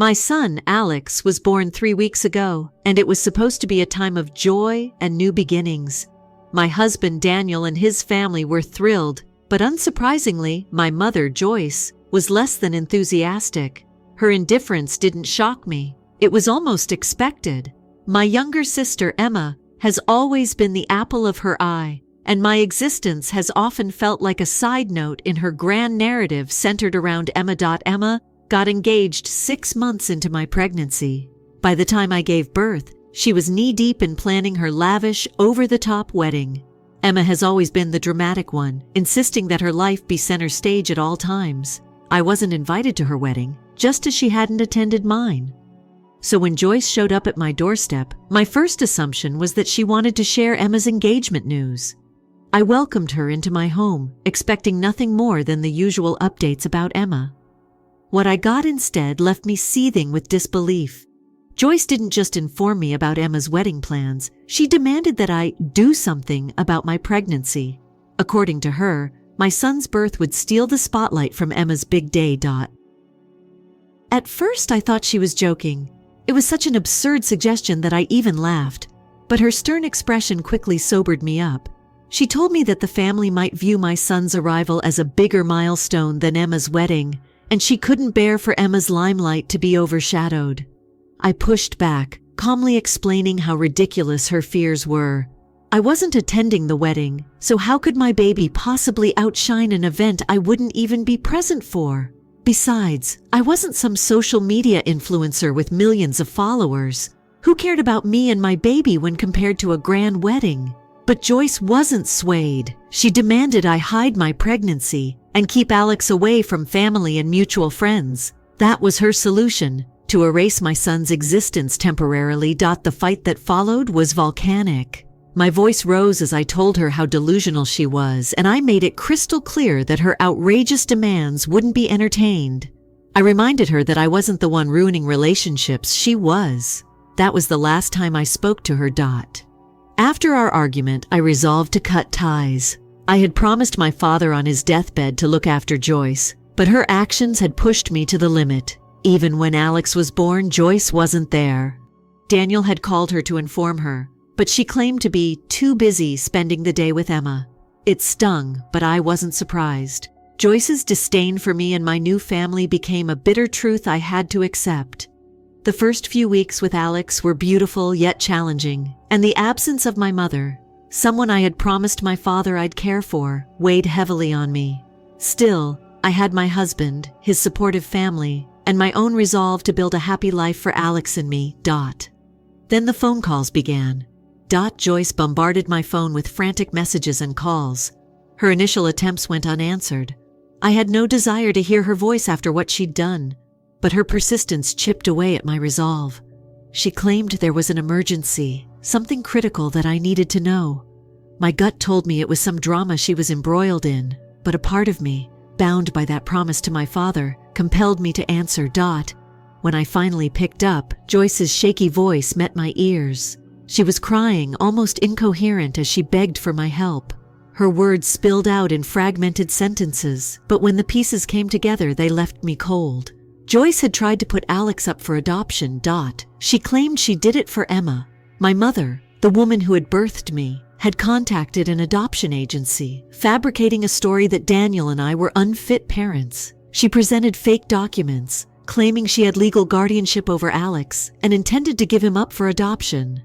My son, Alex, was born 3 weeks ago, and it was supposed to be a time of joy and new beginnings. My husband, Daniel, and his family were thrilled, but unsurprisingly, my mother, Joyce, was less than enthusiastic. Her indifference didn't shock me. It was almost expected. My younger sister, Emma, has always been the apple of her eye, and my existence has often felt like a side note in her grand narrative centered around Emma. Emma got engaged 6 months into my pregnancy. By the time I gave birth, she was knee-deep in planning her lavish, over-the-top wedding. Emma has always been the dramatic one, insisting that her life be center stage at all times. I wasn't invited to her wedding, just as she hadn't attended mine. So when Joyce showed up at my doorstep, my first assumption was that she wanted to share Emma's engagement news. I welcomed her into my home, expecting nothing more than the usual updates about Emma. What I got instead left me seething with disbelief. Joyce didn't just inform me about Emma's wedding plans, she demanded that I do something about my pregnancy. According to her, my son's birth would steal the spotlight from Emma's big day. At first I thought she was joking. It was such an absurd suggestion that I even laughed, but her stern expression quickly sobered me up. She told me that the family might view my son's arrival as a bigger milestone than Emma's wedding, and she couldn't bear for Emma's limelight to be overshadowed. I pushed back, calmly explaining how ridiculous her fears were. I wasn't attending the wedding, so how could my baby possibly outshine an event I wouldn't even be present for? Besides, I wasn't some social media influencer with millions of followers. Who cared about me and my baby when compared to a grand wedding? But Joyce wasn't swayed. She demanded I hide my pregnancy and keep Alex away from family and mutual friends. That was her solution, to erase my son's existence temporarily. The fight that followed was volcanic. My voice rose as I told her how delusional she was, and I made it crystal clear that her outrageous demands wouldn't be entertained. I reminded her that I wasn't the one ruining relationships, she was. That was the last time I spoke to her. After our argument, I resolved to cut ties. I had promised my father on his deathbed to look after Joyce, but her actions had pushed me to the limit. Even when Alex was born, Joyce wasn't there. Daniel had called her to inform her, but she claimed to be too busy spending the day with Emma. It stung, but I wasn't surprised. Joyce's disdain for me and my new family became a bitter truth I had to accept. The first few weeks with Alex were beautiful yet challenging, and the absence of my mother, someone I had promised my father I'd care for, weighed heavily on me. Still, I had my husband, his supportive family, and my own resolve to build a happy life for Alex and me. Then the phone calls began. Joyce bombarded my phone with frantic messages and calls. Her initial attempts went unanswered. I had no desire to hear her voice after what she'd done, but her persistence chipped away at my resolve. She claimed there was an emergency, something critical that I needed to know. My gut told me it was some drama she was embroiled in, but a part of me, bound by that promise to my father, compelled me to answer. When I finally picked up, Joyce's shaky voice met my ears. She was crying, almost incoherent, as she begged for my help. Her words spilled out in fragmented sentences, but when the pieces came together, they left me cold. Joyce had tried to put Alex up for adoption. She claimed she did it for Emma. My mother, the woman who had birthed me, had contacted an adoption agency, fabricating a story that Daniel and I were unfit parents. She presented fake documents, claiming she had legal guardianship over Alex and intended to give him up for adoption.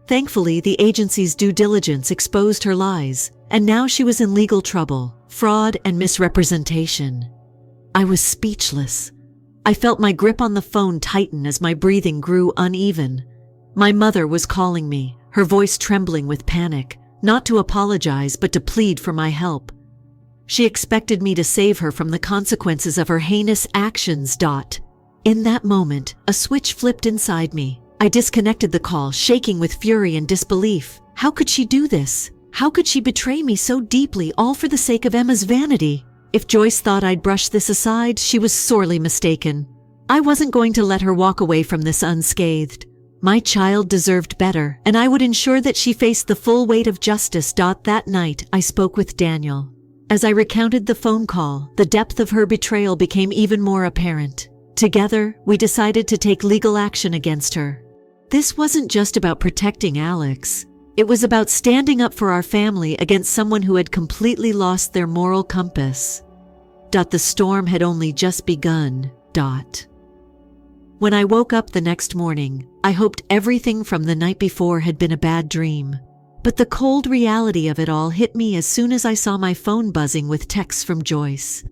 Thankfully, the agency's due diligence exposed her lies, and now she was in legal trouble, fraud and misrepresentation. I was speechless. I felt my grip on the phone tighten as my breathing grew uneven. My mother was calling me, her voice trembling with panic, not to apologize but to plead for my help. She expected me to save her from the consequences of her heinous actions. In that moment, a switch flipped inside me. I disconnected the call, shaking with fury and disbelief. How could she do this? How could she betray me so deeply, all for the sake of Emma's vanity? If Joyce thought I'd brush this aside, she was sorely mistaken. I wasn't going to let her walk away from this unscathed. My child deserved better, and I would ensure that she faced the full weight of justice. That night, I spoke with Daniel. As I recounted the phone call, the depth of her betrayal became even more apparent. Together, we decided to take legal action against her. This wasn't just about protecting Alex. It was about standing up for our family against someone who had completely lost their moral compass. The storm had only just begun. When I woke up the next morning, I hoped everything from the night before had been a bad dream. But the cold reality of it all hit me as soon as I saw my phone buzzing with texts from Joyce.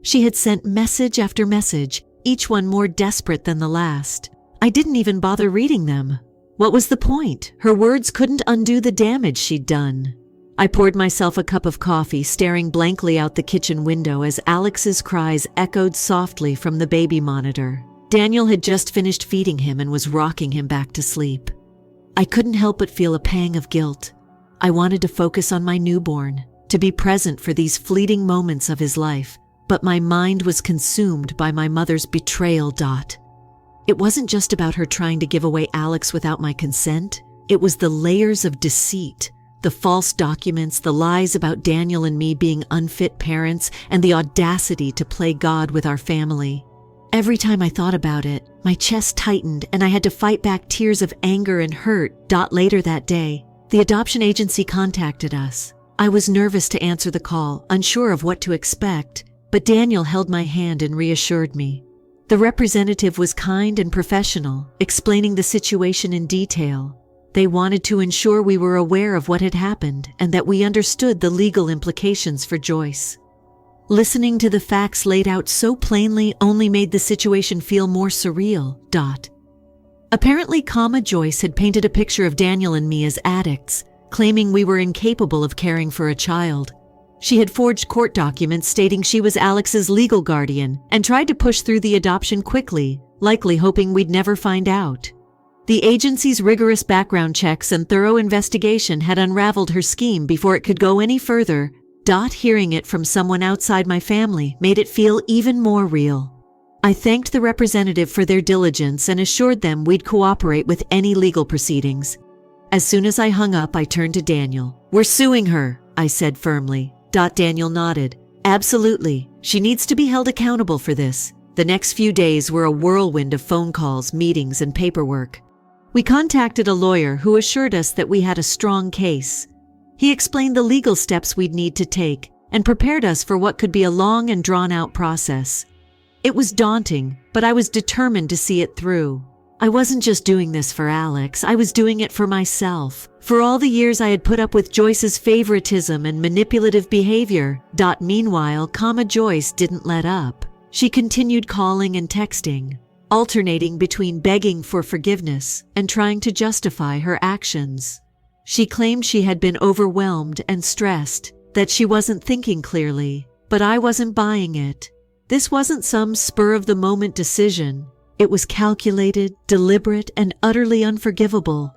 She had sent message after message, each one more desperate than the last. I didn't even bother reading them. What was the point? Her words couldn't undo the damage she'd done. I poured myself a cup of coffee, staring blankly out the kitchen window as Alex's cries echoed softly from the baby monitor. Daniel had just finished feeding him and was rocking him back to sleep. I couldn't help but feel a pang of guilt. I wanted to focus on my newborn, to be present for these fleeting moments of his life, but my mind was consumed by my mother's betrayal. It wasn't just about her trying to give away Alex without my consent. It was the layers of deceit, the false documents, the lies about Daniel and me being unfit parents, and the audacity to play God with our family. Every time I thought about it, my chest tightened and I had to fight back tears of anger and hurt. Later that day, the adoption agency contacted us. I was nervous to answer the call, unsure of what to expect, but Daniel held my hand and reassured me. The representative was kind and professional, explaining the situation in detail. They wanted to ensure we were aware of what had happened and that we understood the legal implications for Joyce. Listening to the facts laid out so plainly only made the situation feel more surreal. Apparently, Joyce had painted a picture of Daniel and me as addicts, claiming we were incapable of caring for a child. She had forged court documents stating she was Alex's legal guardian and tried to push through the adoption quickly, likely hoping we'd never find out. The agency's rigorous background checks and thorough investigation had unraveled her scheme before it could go any further. Hearing it from someone outside my family made it feel even more real. I thanked the representative for their diligence and assured them we'd cooperate with any legal proceedings. As soon as I hung up, I turned to Daniel. "We're suing her," I said firmly. Daniel nodded. "Absolutely. She needs to be held accountable for this." The next few days were a whirlwind of phone calls, meetings, and paperwork. We contacted a lawyer who assured us that we had a strong case. He explained the legal steps we'd need to take and prepared us for what could be a long and drawn-out process. It was daunting, but I was determined to see it through. I wasn't just doing this for Alex, I was doing it for myself. For all the years I had put up with Joyce's favoritism and manipulative behavior. Meanwhile, Joyce didn't let up. She continued calling and texting, alternating between begging for forgiveness and trying to justify her actions. She claimed she had been overwhelmed and stressed, that she wasn't thinking clearly, but I wasn't buying it. This wasn't some spur-of-the-moment decision. It was calculated, deliberate, and utterly unforgivable.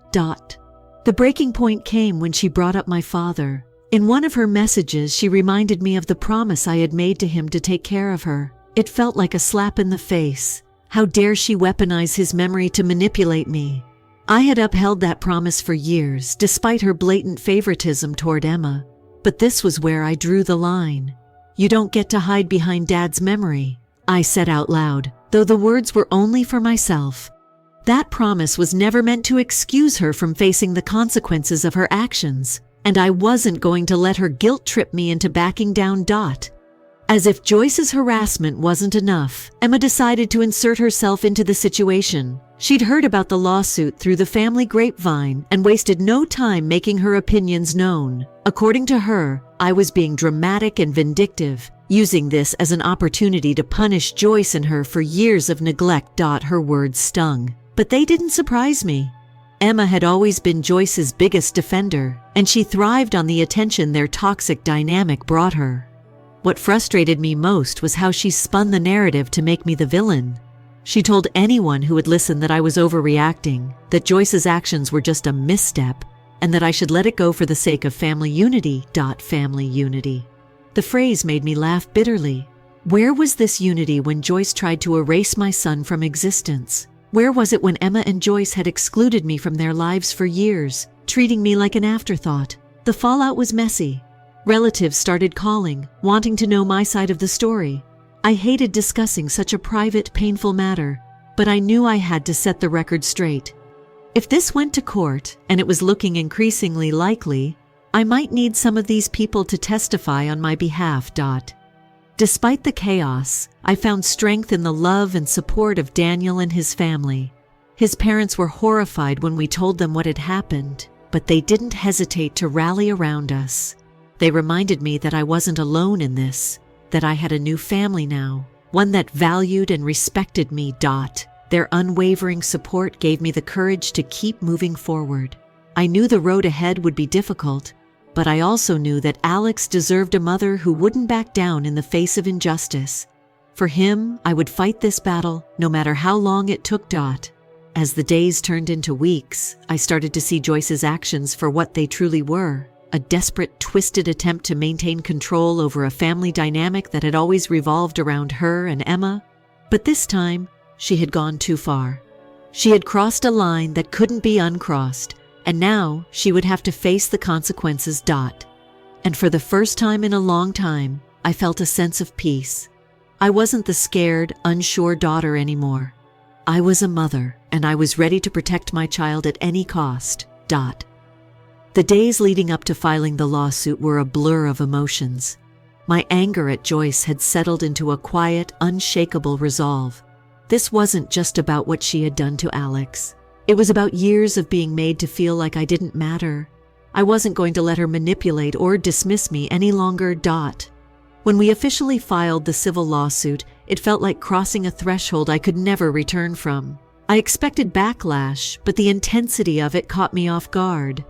The breaking point came when she brought up my father. In one of her messages, she reminded me of the promise I had made to him to take care of her. It felt like a slap in the face. How dare she weaponize his memory to manipulate me? I had upheld that promise for years, despite her blatant favoritism toward Emma. But this was where I drew the line. "You don't get to hide behind Dad's memory," I said out loud, though the words were only for myself. That promise was never meant to excuse her from facing the consequences of her actions, and I wasn't going to let her guilt trip me into backing down. As if Joyce's harassment wasn't enough, Emma decided to insert herself into the situation. She'd heard about the lawsuit through the family grapevine and wasted no time making her opinions known. According to her, I was being dramatic and vindictive, using this as an opportunity to punish Joyce and her for years of neglect. Her words stung, but they didn't surprise me. Emma had always been Joyce's biggest defender, and she thrived on the attention their toxic dynamic brought her. What frustrated me most was how she spun the narrative to make me the villain. She told anyone who would listen that I was overreacting, that Joyce's actions were just a misstep, and that I should let it go for the sake of family unity. Family unity. The phrase made me laugh bitterly. Where was this unity when Joyce tried to erase my son from existence? Where was it when Emma and Joyce had excluded me from their lives for years, treating me like an afterthought? The fallout was messy. Relatives started calling, wanting to know my side of the story. I hated discussing such a private, painful matter, but I knew I had to set the record straight. If this went to court, and it was looking increasingly likely, I might need some of these people to testify on my behalf. Despite the chaos, I found strength in the love and support of Daniel and his family. His parents were horrified when we told them what had happened, but they didn't hesitate to rally around us. They reminded me that I wasn't alone in this, that I had a new family now, one that valued and respected me. Their unwavering support gave me the courage to keep moving forward. I knew the road ahead would be difficult, but I also knew that Alex deserved a mother who wouldn't back down in the face of injustice. For him, I would fight this battle, no matter how long it took. As the days turned into weeks, I started to see Joyce's actions for what they truly were: a desperate, twisted attempt to maintain control over a family dynamic that had always revolved around her and Emma. But this time, she had gone too far. She had crossed a line that couldn't be uncrossed, and now she would have to face the consequences. And for the first time in a long time, I felt a sense of peace. I wasn't the scared, unsure daughter anymore. I was a mother, and I was ready to protect my child at any cost. The days leading up to filing the lawsuit were a blur of emotions. My anger at Joyce had settled into a quiet, unshakable resolve. This wasn't just about what she had done to Alex. It was about years of being made to feel like I didn't matter. I wasn't going to let her manipulate or dismiss me any longer. When we officially filed the civil lawsuit, it felt like crossing a threshold I could never return from. I expected backlash, but the intensity of it caught me off guard.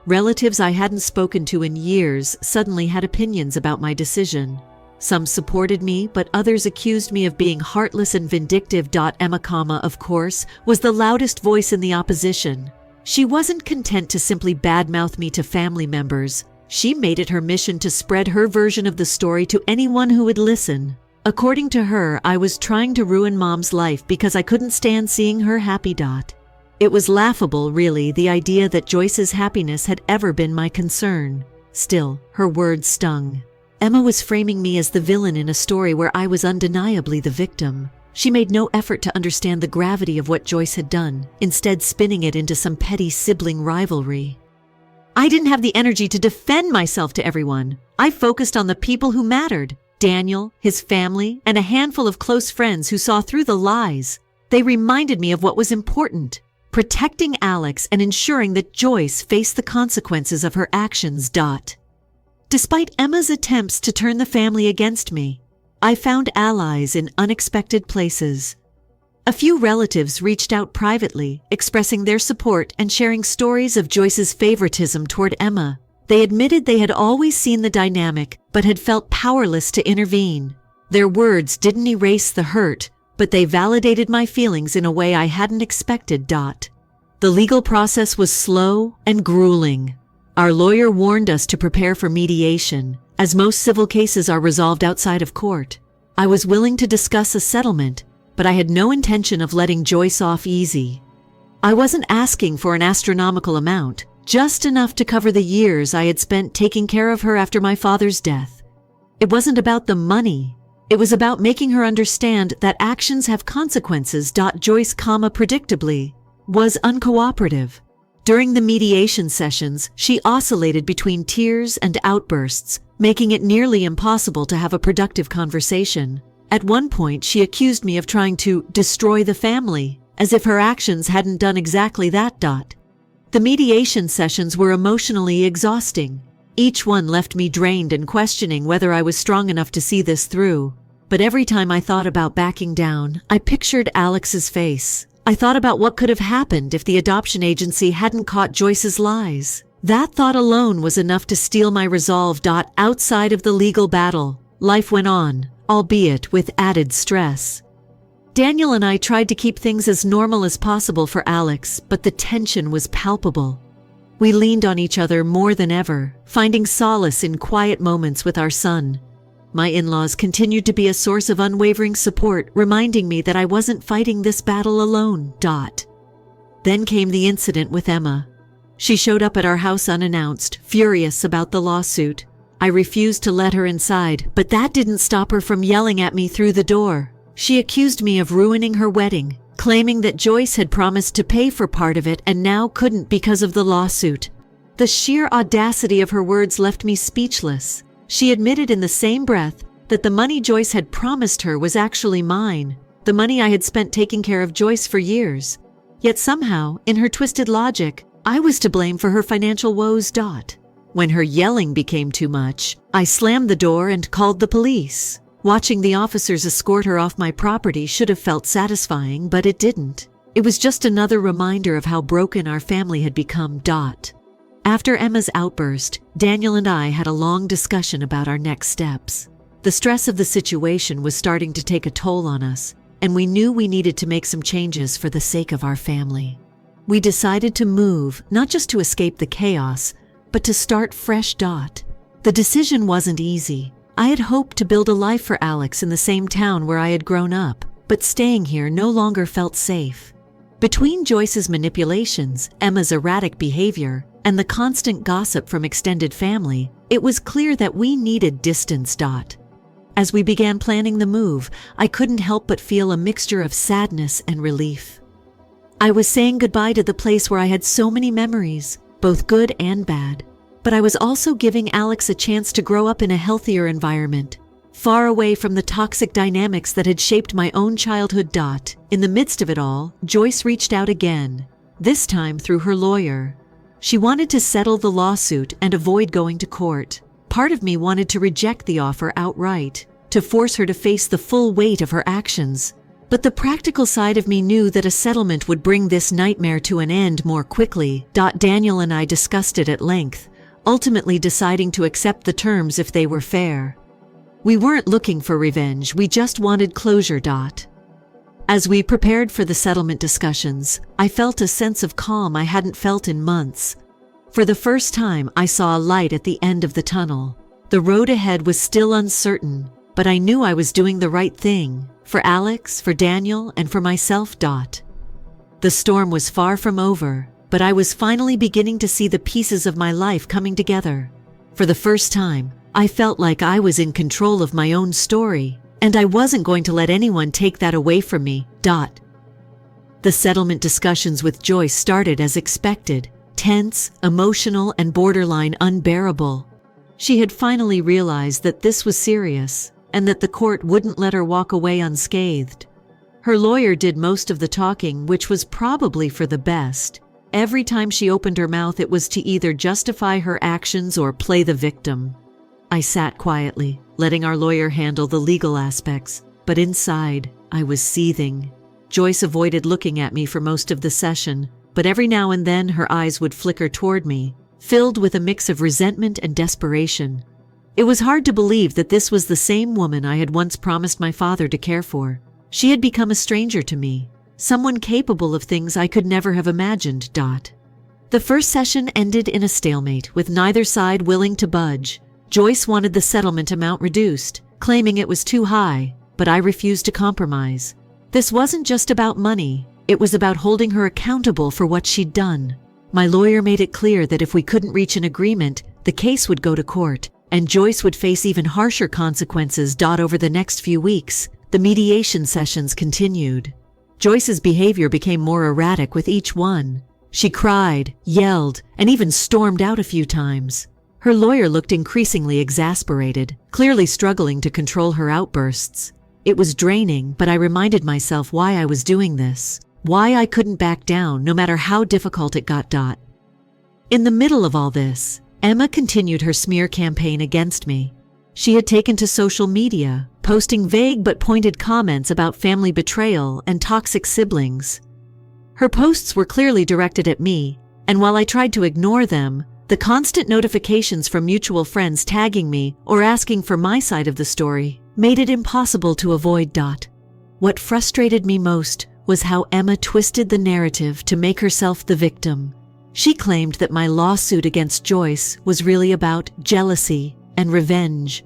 Relatives I hadn't spoken to in years suddenly had opinions about my decision. Some supported me, but others accused me of being heartless and vindictive. Emma, of course, was the loudest voice in the opposition. She wasn't content to simply badmouth me to family members. She made it her mission to spread her version of the story to anyone who would listen. According to her, I was trying to ruin Mom's life because I couldn't stand seeing her happy. It was laughable, really, the idea that Joyce's happiness had ever been my concern. Still, her words stung. Emma was framing me as the villain in a story where I was undeniably the victim. She made no effort to understand the gravity of what Joyce had done, instead spinning it into some petty sibling rivalry. I didn't have the energy to defend myself to everyone. I focused on the people who mattered: Daniel, his family, and a handful of close friends who saw through the lies. They reminded me of what was important: protecting Alex and ensuring that Joyce faced the consequences of her actions. Despite Emma's attempts to turn the family against me, I found allies in unexpected places. A few relatives reached out privately, expressing their support and sharing stories of Joyce's favoritism toward Emma. They admitted they had always seen the dynamic, but had felt powerless to intervene. Their words didn't erase the hurt, but they validated my feelings in a way I hadn't expected. The legal process was slow and grueling. Our lawyer warned us to prepare for mediation, as most civil cases are resolved outside of court. I was willing to discuss a settlement, but I had no intention of letting Joyce off easy. I wasn't asking for an astronomical amount, just enough to cover the years I had spent taking care of her after my father's death. It wasn't about the money. It was about making her understand that actions have consequences. Joyce, predictably, was uncooperative. During the mediation sessions, she oscillated between tears and outbursts, making it nearly impossible to have a productive conversation. At one point, she accused me of trying to destroy the family, as if her actions hadn't done exactly that. The mediation sessions were emotionally exhausting. Each one left me drained and questioning whether I was strong enough to see this through. But every time I thought about backing down, I pictured Alex's face. I thought about what could have happened if the adoption agency hadn't caught Joyce's lies. That thought alone was enough to steel my resolve. Outside of the legal battle, life went on, albeit with added stress. Daniel and I tried to keep things as normal as possible for Alex, but the tension was palpable. We leaned on each other more than ever, finding solace in quiet moments with our son. My in-laws continued to be a source of unwavering support, reminding me that I wasn't fighting this battle alone. Then came the incident with Emma. She showed up at our house unannounced, furious about the lawsuit. I refused to let her inside, but that didn't stop her from yelling at me through the door. She accused me of ruining her wedding, claiming that Joyce had promised to pay for part of it and now couldn't because of the lawsuit. The sheer audacity of her words left me speechless. She admitted in the same breath that the money Joyce had promised her was actually mine, the money I had spent taking care of Joyce for years. Yet somehow, in her twisted logic, I was to blame for her financial woes. When her yelling became too much, I slammed the door and called the police. Watching the officers escort her off my property should have felt satisfying, but it didn't. It was just another reminder of how broken our family had become. After Emma's outburst, Daniel and I had a long discussion about our next steps. The stress of the situation was starting to take a toll on us, and we knew we needed to make some changes for the sake of our family. We decided to move, not just to escape the chaos, but to start fresh. The decision wasn't easy. I had hoped to build a life for Alex in the same town where I had grown up, but staying here no longer felt safe. Between Joyce's manipulations, Emma's erratic behavior, and the constant gossip from extended family, it was clear that we needed distance. As we began planning the move, I couldn't help but feel a mixture of sadness and relief. I was saying goodbye to the place where I had so many memories, both good and bad. But I was also giving Alex a chance to grow up in a healthier environment, far away from the toxic dynamics that had shaped my own childhood. In the midst of it all, Joyce reached out again, this time through her lawyer. She wanted to settle the lawsuit and avoid going to court. Part of me wanted to reject the offer outright, to force her to face the full weight of her actions. But the practical side of me knew that a settlement would bring this nightmare to an end more quickly. Daniel and I discussed it at length, ultimately deciding to accept the terms if they were fair. We weren't looking for revenge, we just wanted closure. As we prepared for the settlement discussions, I felt a sense of calm I hadn't felt in months. For the first time, I saw a light at the end of the tunnel. The road ahead was still uncertain, but I knew I was doing the right thing, for Alex, for Daniel, and for myself. The storm was far from over, but I was finally beginning to see the pieces of my life coming together. For the first time, I felt like I was in control of my own story, and I wasn't going to let anyone take that away from me. The settlement discussions with Joyce started as expected, tense, emotional, and borderline unbearable. She had finally realized that this was serious, and that the court wouldn't let her walk away unscathed. Her lawyer did most of the talking, which was probably for the best. Every time she opened her mouth, it was to either justify her actions or play the victim. I sat quietly, letting our lawyer handle the legal aspects, but inside, I was seething. Joyce avoided looking at me for most of the session, but every now and then her eyes would flicker toward me, filled with a mix of resentment and desperation. It was hard to believe that this was the same woman I had once promised my father to care for. She had become a stranger to me, someone capable of things I could never have imagined. The first session ended in a stalemate, with neither side willing to budge. Joyce wanted the settlement amount reduced, claiming it was too high, but I refused to compromise. This wasn't just about money, it was about holding her accountable for what she'd done. My lawyer made it clear that if we couldn't reach an agreement, the case would go to court, and Joyce would face even harsher consequences. Over the next few weeks, the mediation sessions continued. Joyce's behavior became more erratic with each one. She cried, yelled, and even stormed out a few times. Her lawyer looked increasingly exasperated, clearly struggling to control her outbursts. It was draining, but I reminded myself why I was doing this, why I couldn't back down no matter how difficult it got. In the middle of all this, Emma continued her smear campaign against me. She had taken to social media, posting vague but pointed comments about family betrayal and toxic siblings. Her posts were clearly directed at me, and while I tried to ignore them, the constant notifications from mutual friends tagging me or asking for my side of the story made it impossible to avoid. What frustrated me most was how Emma twisted the narrative to make herself the victim. She claimed that my lawsuit against Joyce was really about jealousy and revenge.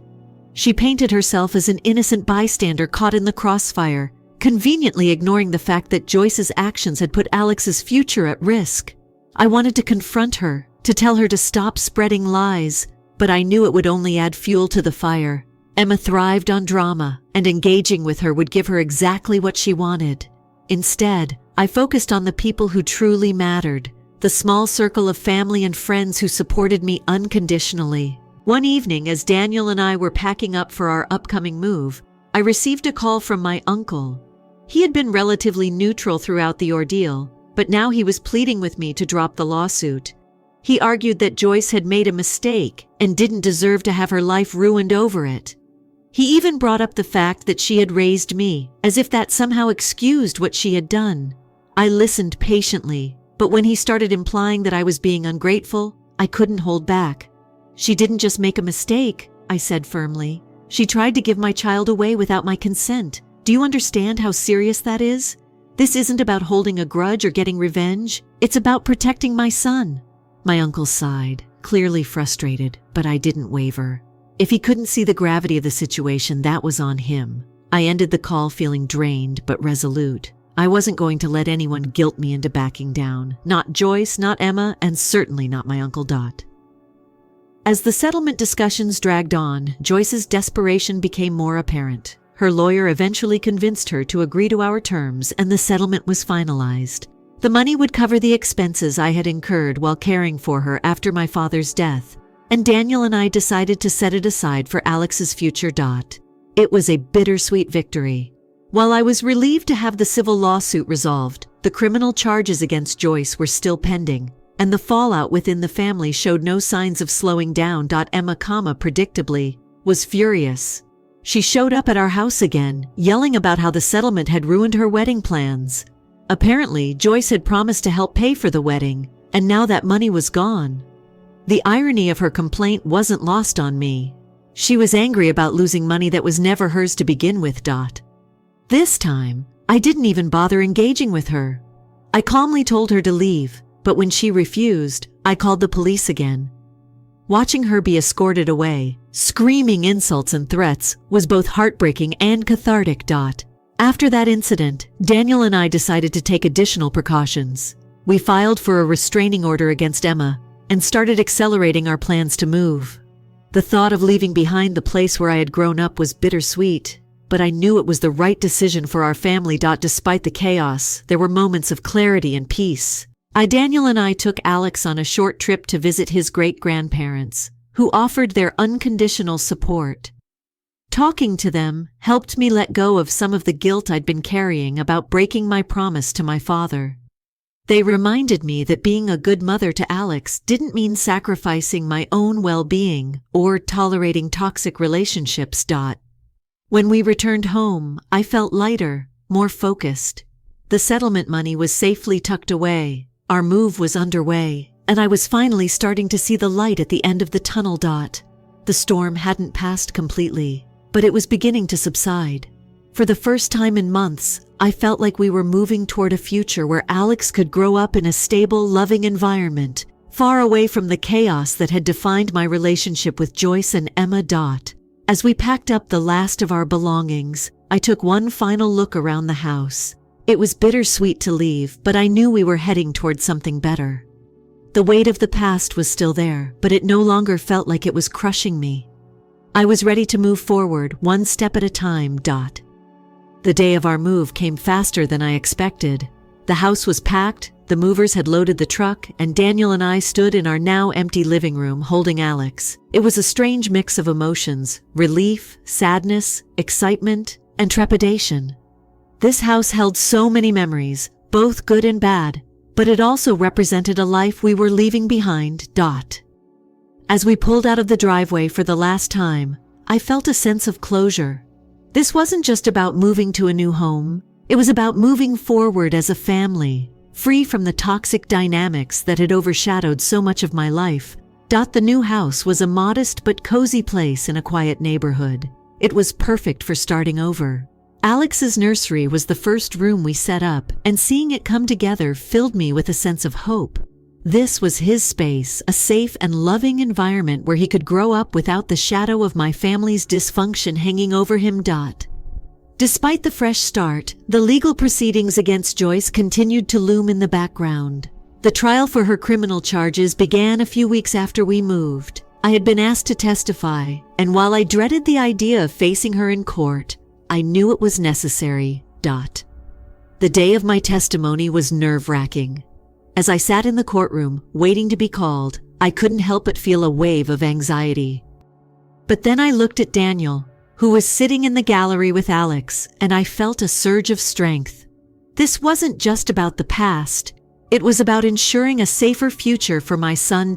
She painted herself as an innocent bystander caught in the crossfire, conveniently ignoring the fact that Joyce's actions had put Alex's future at risk. I wanted to confront her, to tell her to stop spreading lies, but I knew it would only add fuel to the fire. Emma thrived on drama, and engaging with her would give her exactly what she wanted. Instead, I focused on the people who truly mattered, the small circle of family and friends who supported me unconditionally. One evening, as Daniel and I were packing up for our upcoming move, I received a call from my uncle. He had been relatively neutral throughout the ordeal, but now he was pleading with me to drop the lawsuit. He argued that Joyce had made a mistake and didn't deserve to have her life ruined over it. He even brought up the fact that she had raised me, as if that somehow excused what she had done. I listened patiently, but when he started implying that I was being ungrateful, I couldn't hold back. "She didn't just make a mistake," I said firmly. "She tried to give my child away without my consent. Do you understand how serious that is? This isn't about holding a grudge or getting revenge. It's about protecting my son." My uncle sighed, clearly frustrated, but I didn't waver. If he couldn't see the gravity of the situation, that was on him. I ended the call feeling drained but resolute. I wasn't going to let anyone guilt me into backing down. Not Joyce, not Emma, and certainly not my Uncle Dot. As the settlement discussions dragged on, Joyce's desperation became more apparent. Her lawyer eventually convinced her to agree to our terms, and the settlement was finalized. The money would cover the expenses I had incurred while caring for her after my father's death, and Daniel and I decided to set it aside for Alex's future. It was a bittersweet victory. While I was relieved to have the civil lawsuit resolved, the criminal charges against Joyce were still pending, and the fallout within the family showed no signs of slowing down. Emma, predictably, was furious. She showed up at our house again, yelling about how the settlement had ruined her wedding plans. Apparently, Joyce had promised to help pay for the wedding, and now that money was gone. The irony of her complaint wasn't lost on me. She was angry about losing money that was never hers to begin with. This time, I didn't even bother engaging with her. I calmly told her to leave, but when she refused, I called the police again. Watching her be escorted away, screaming insults and threats, was both heartbreaking and cathartic. After that incident, Daniel and I decided to take additional precautions. We filed for a restraining order against Emma and started accelerating our plans to move. The thought of leaving behind the place where I had grown up was bittersweet, but I knew it was the right decision for our family. Despite the chaos, there were moments of clarity and peace. Daniel and I took Alex on a short trip to visit his great-grandparents, who offered their unconditional support. Talking to them helped me let go of some of the guilt I'd been carrying about breaking my promise to my father. They reminded me that being a good mother to Alex didn't mean sacrificing my own well-being or tolerating toxic relationships. When we returned home, I felt lighter, more focused. The settlement money was safely tucked away, our move was underway, and I was finally starting to see the light at the end of the tunnel. The storm hadn't passed completely, but it was beginning to subside. For the first time in months, I felt like we were moving toward a future where Alex could grow up in a stable, loving environment, far away from the chaos that had defined my relationship with Joyce and Emma. As we packed up the last of our belongings, I took one final look around the house. It was bittersweet to leave, but I knew we were heading toward something better. The weight of the past was still there, but it no longer felt like it was crushing me. I was ready to move forward, one step at a time. The day of our move came faster than I expected. The house was packed, the movers had loaded the truck, and Daniel and I stood in our now empty living room holding Alex. It was a strange mix of emotions: relief, sadness, excitement, and trepidation. This house held so many memories, both good and bad, but it also represented a life we were leaving behind. As we pulled out of the driveway for the last time, I felt a sense of closure. This wasn't just about moving to a new home. It was about moving forward as a family, free from the toxic dynamics that had overshadowed so much of my life. The new house was a modest but cozy place in a quiet neighborhood. It was perfect for starting over. Alex's nursery was the first room we set up, and seeing it come together filled me with a sense of hope. This was his space, a safe and loving environment where he could grow up without the shadow of my family's dysfunction hanging over him. Despite the fresh start, the legal proceedings against Joyce continued to loom in the background. The trial for her criminal charges began a few weeks after we moved. I had been asked to testify, and while I dreaded the idea of facing her in court, I knew it was necessary. The day of my testimony was nerve-wracking. As I sat in the courtroom, waiting to be called, I couldn't help but feel a wave of anxiety. But then I looked at Daniel, who was sitting in the gallery with Alex, and I felt a surge of strength. This wasn't just about the past. It was about ensuring a safer future for my son.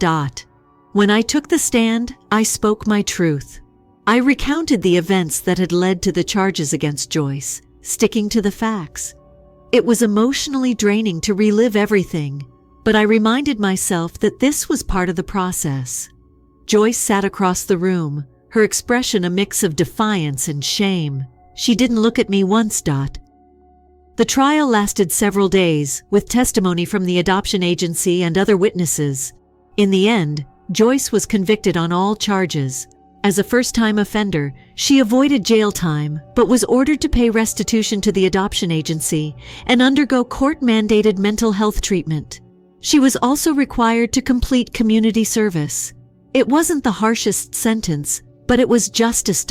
When I took the stand, I spoke my truth. I recounted the events that had led to the charges against Joyce, sticking to the facts. It was emotionally draining to relive everything, but I reminded myself that this was part of the process. Joyce sat across the room, her expression a mix of defiance and shame. She didn't look at me once. The trial lasted several days, with testimony from the adoption agency and other witnesses. In the end, Joyce was convicted on all charges. As a first-time offender, she avoided jail time, but was ordered to pay restitution to the adoption agency and undergo court-mandated mental health treatment. She was also required to complete community service. It wasn't the harshest sentence, but it was justice.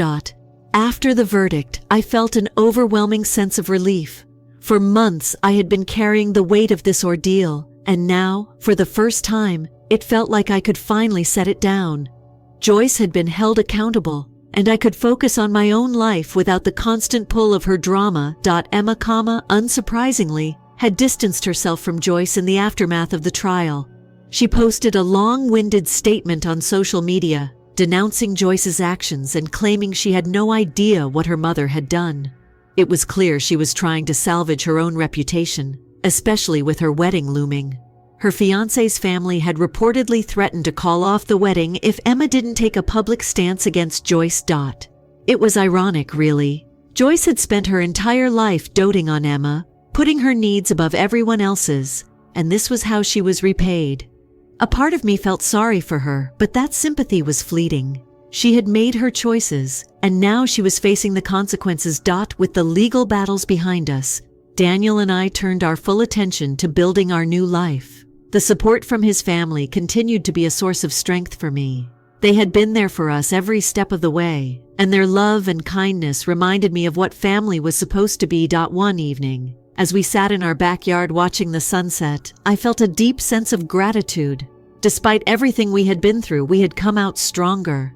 After the verdict, I felt an overwhelming sense of relief. For months, I had been carrying the weight of this ordeal, and now, for the first time, it felt like I could finally set it down. Joyce had been held accountable, and I could focus on my own life without the constant pull of her drama. Emma, unsurprisingly, had distanced herself from Joyce in the aftermath of the trial. She posted a long-winded statement on social media, denouncing Joyce's actions and claiming she had no idea what her mother had done. It was clear she was trying to salvage her own reputation, especially with her wedding looming. Her fiancé's family had reportedly threatened to call off the wedding if Emma didn't take a public stance against Joyce. It was ironic, really. Joyce had spent her entire life doting on Emma, putting her needs above everyone else's, and this was how she was repaid. A part of me felt sorry for her, but that sympathy was fleeting. She had made her choices, and now she was facing the consequences. With the legal battles behind us, Daniel and I turned our full attention to building our new life. The support from his family continued to be a source of strength for me. They had been there for us every step of the way, and their love and kindness reminded me of what family was supposed to be. One evening, as we sat in our backyard watching the sunset, I felt a deep sense of gratitude. Despite everything we had been through, we had come out stronger.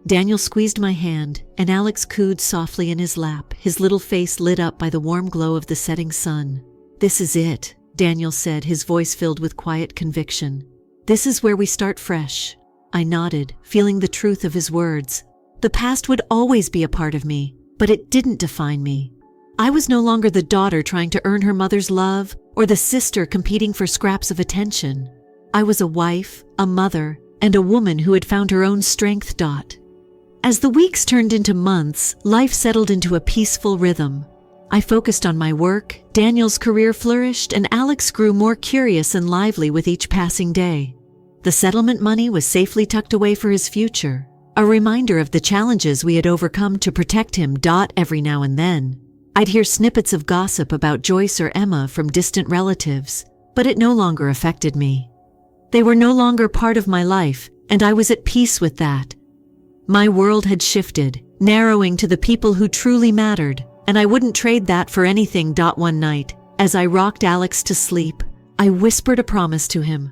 Daniel squeezed my hand, and Alex cooed softly in his lap, his little face lit up by the warm glow of the setting sun. "This is it," Daniel said, his voice filled with quiet conviction. "This is where we start fresh." I nodded, feeling the truth of his words. The past would always be a part of me, but it didn't define me. I was no longer the daughter trying to earn her mother's love or the sister competing for scraps of attention. I was a wife, a mother, and a woman who had found her own strength. As the weeks turned into months, life settled into a peaceful rhythm. I focused on my work, Daniel's career flourished, and Alex grew more curious and lively with each passing day. The settlement money was safely tucked away for his future, a reminder of the challenges we had overcome to protect him. Every now and then, I'd hear snippets of gossip about Joyce or Emma from distant relatives, but it no longer affected me. They were no longer part of my life, and I was at peace with that. My world had shifted, narrowing to the people who truly mattered, and I wouldn't trade that for anything. One night, as I rocked Alex to sleep, I whispered a promise to him.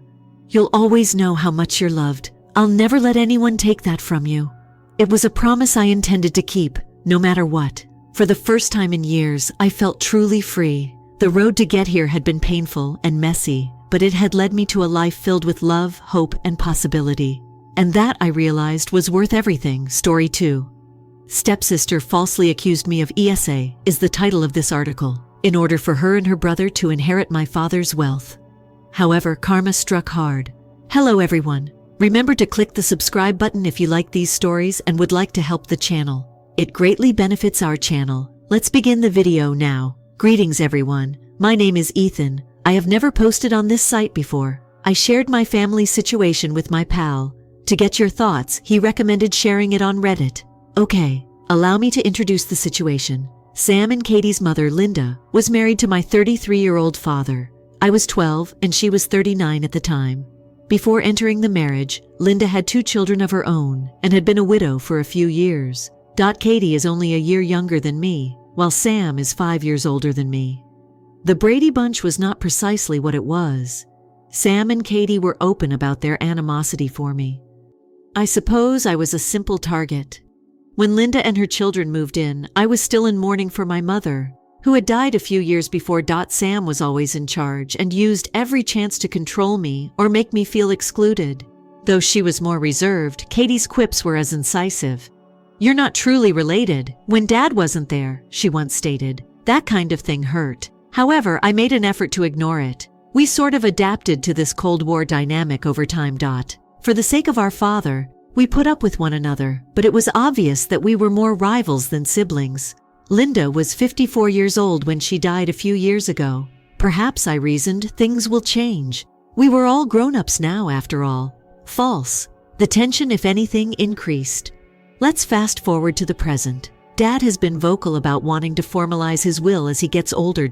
"You'll always know how much you're loved. I'll never let anyone take that from you." It was a promise I intended to keep, no matter what. For the first time in years, I felt truly free. The road to get here had been painful and messy, but it had led me to a life filled with love, hope, and possibility. And that, I realized, was worth everything. Story 2. "Stepsister falsely accused me of ESA" is the title of this article, in order for her and her brother to inherit my father's wealth. However, karma struck hard. Hello everyone. Remember to click the subscribe button if you like these stories and would like to help the channel. It greatly benefits our channel. Let's begin the video now. Greetings everyone. My name is Ethan. I have never posted on this site before. I shared my family's situation with my pal. To get your thoughts, he recommended sharing it on Reddit. Okay, allow me to introduce the situation. Sam and Katie's mother, Linda, was married to my 33-year-old father. I was 12 and she was 39 at the time. Before entering the marriage, Linda had 2 children of her own and had been a widow for a few years. Katie is only a year younger than me, while Sam is 5 years older than me. The Brady Bunch was not precisely what it was. Sam and Katie were open about their animosity for me. I suppose I was a simple target. When Linda and her children moved in, I was still in mourning for my mother, who had died a few years before. Sam was always in charge and used every chance to control me or make me feel excluded. Though she was more reserved, Katie's quips were as incisive. "You're not truly related when Dad wasn't there," she once stated. That kind of thing hurt. However, I made an effort to ignore it. We sort of adapted to this Cold War dynamic over time. For the sake of our father, we put up with one another, but it was obvious that we were more rivals than siblings. Linda was 54 years old when she died a few years ago. Perhaps, I reasoned, things will change. We were all grown-ups now, after all. False. The tension, if anything, increased. Let's fast forward to the present. Dad has been vocal about wanting to formalize his will as he gets older.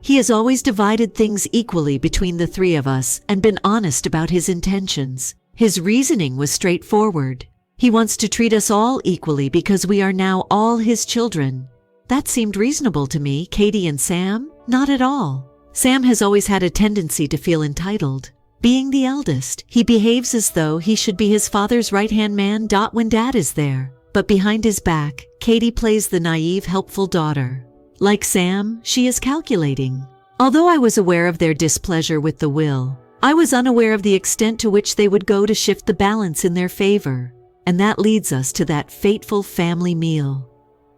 He has always divided things equally between the 3 of us and been honest about his intentions. His reasoning was straightforward. He wants to treat us all equally because we are now all his children. That seemed reasonable to me. Katie and Sam? Not at all. Sam has always had a tendency to feel entitled. Being the eldest, he behaves as though he should be his father's right-hand man. When Dad is there. But behind his back, Katie plays the naive, helpful daughter. Like Sam, she is calculating. Although I was aware of their displeasure with the will, I was unaware of the extent to which they would go to shift the balance in their favor. And that leads us to that fateful family meal.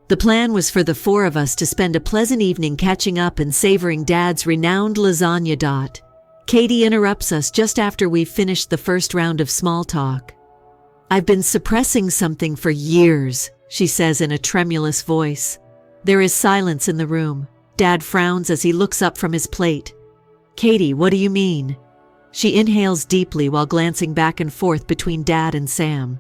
The plan was for the 4 of us to spend a pleasant evening catching up and savoring Dad's renowned lasagna. Katie interrupts us just after we've finished the first round of small talk. "I've been suppressing something for years," she says in a tremulous voice. There is silence in the room. Dad frowns as he looks up from his plate. "Katie, what do you mean?" She inhales deeply while glancing back and forth between Dad and Sam.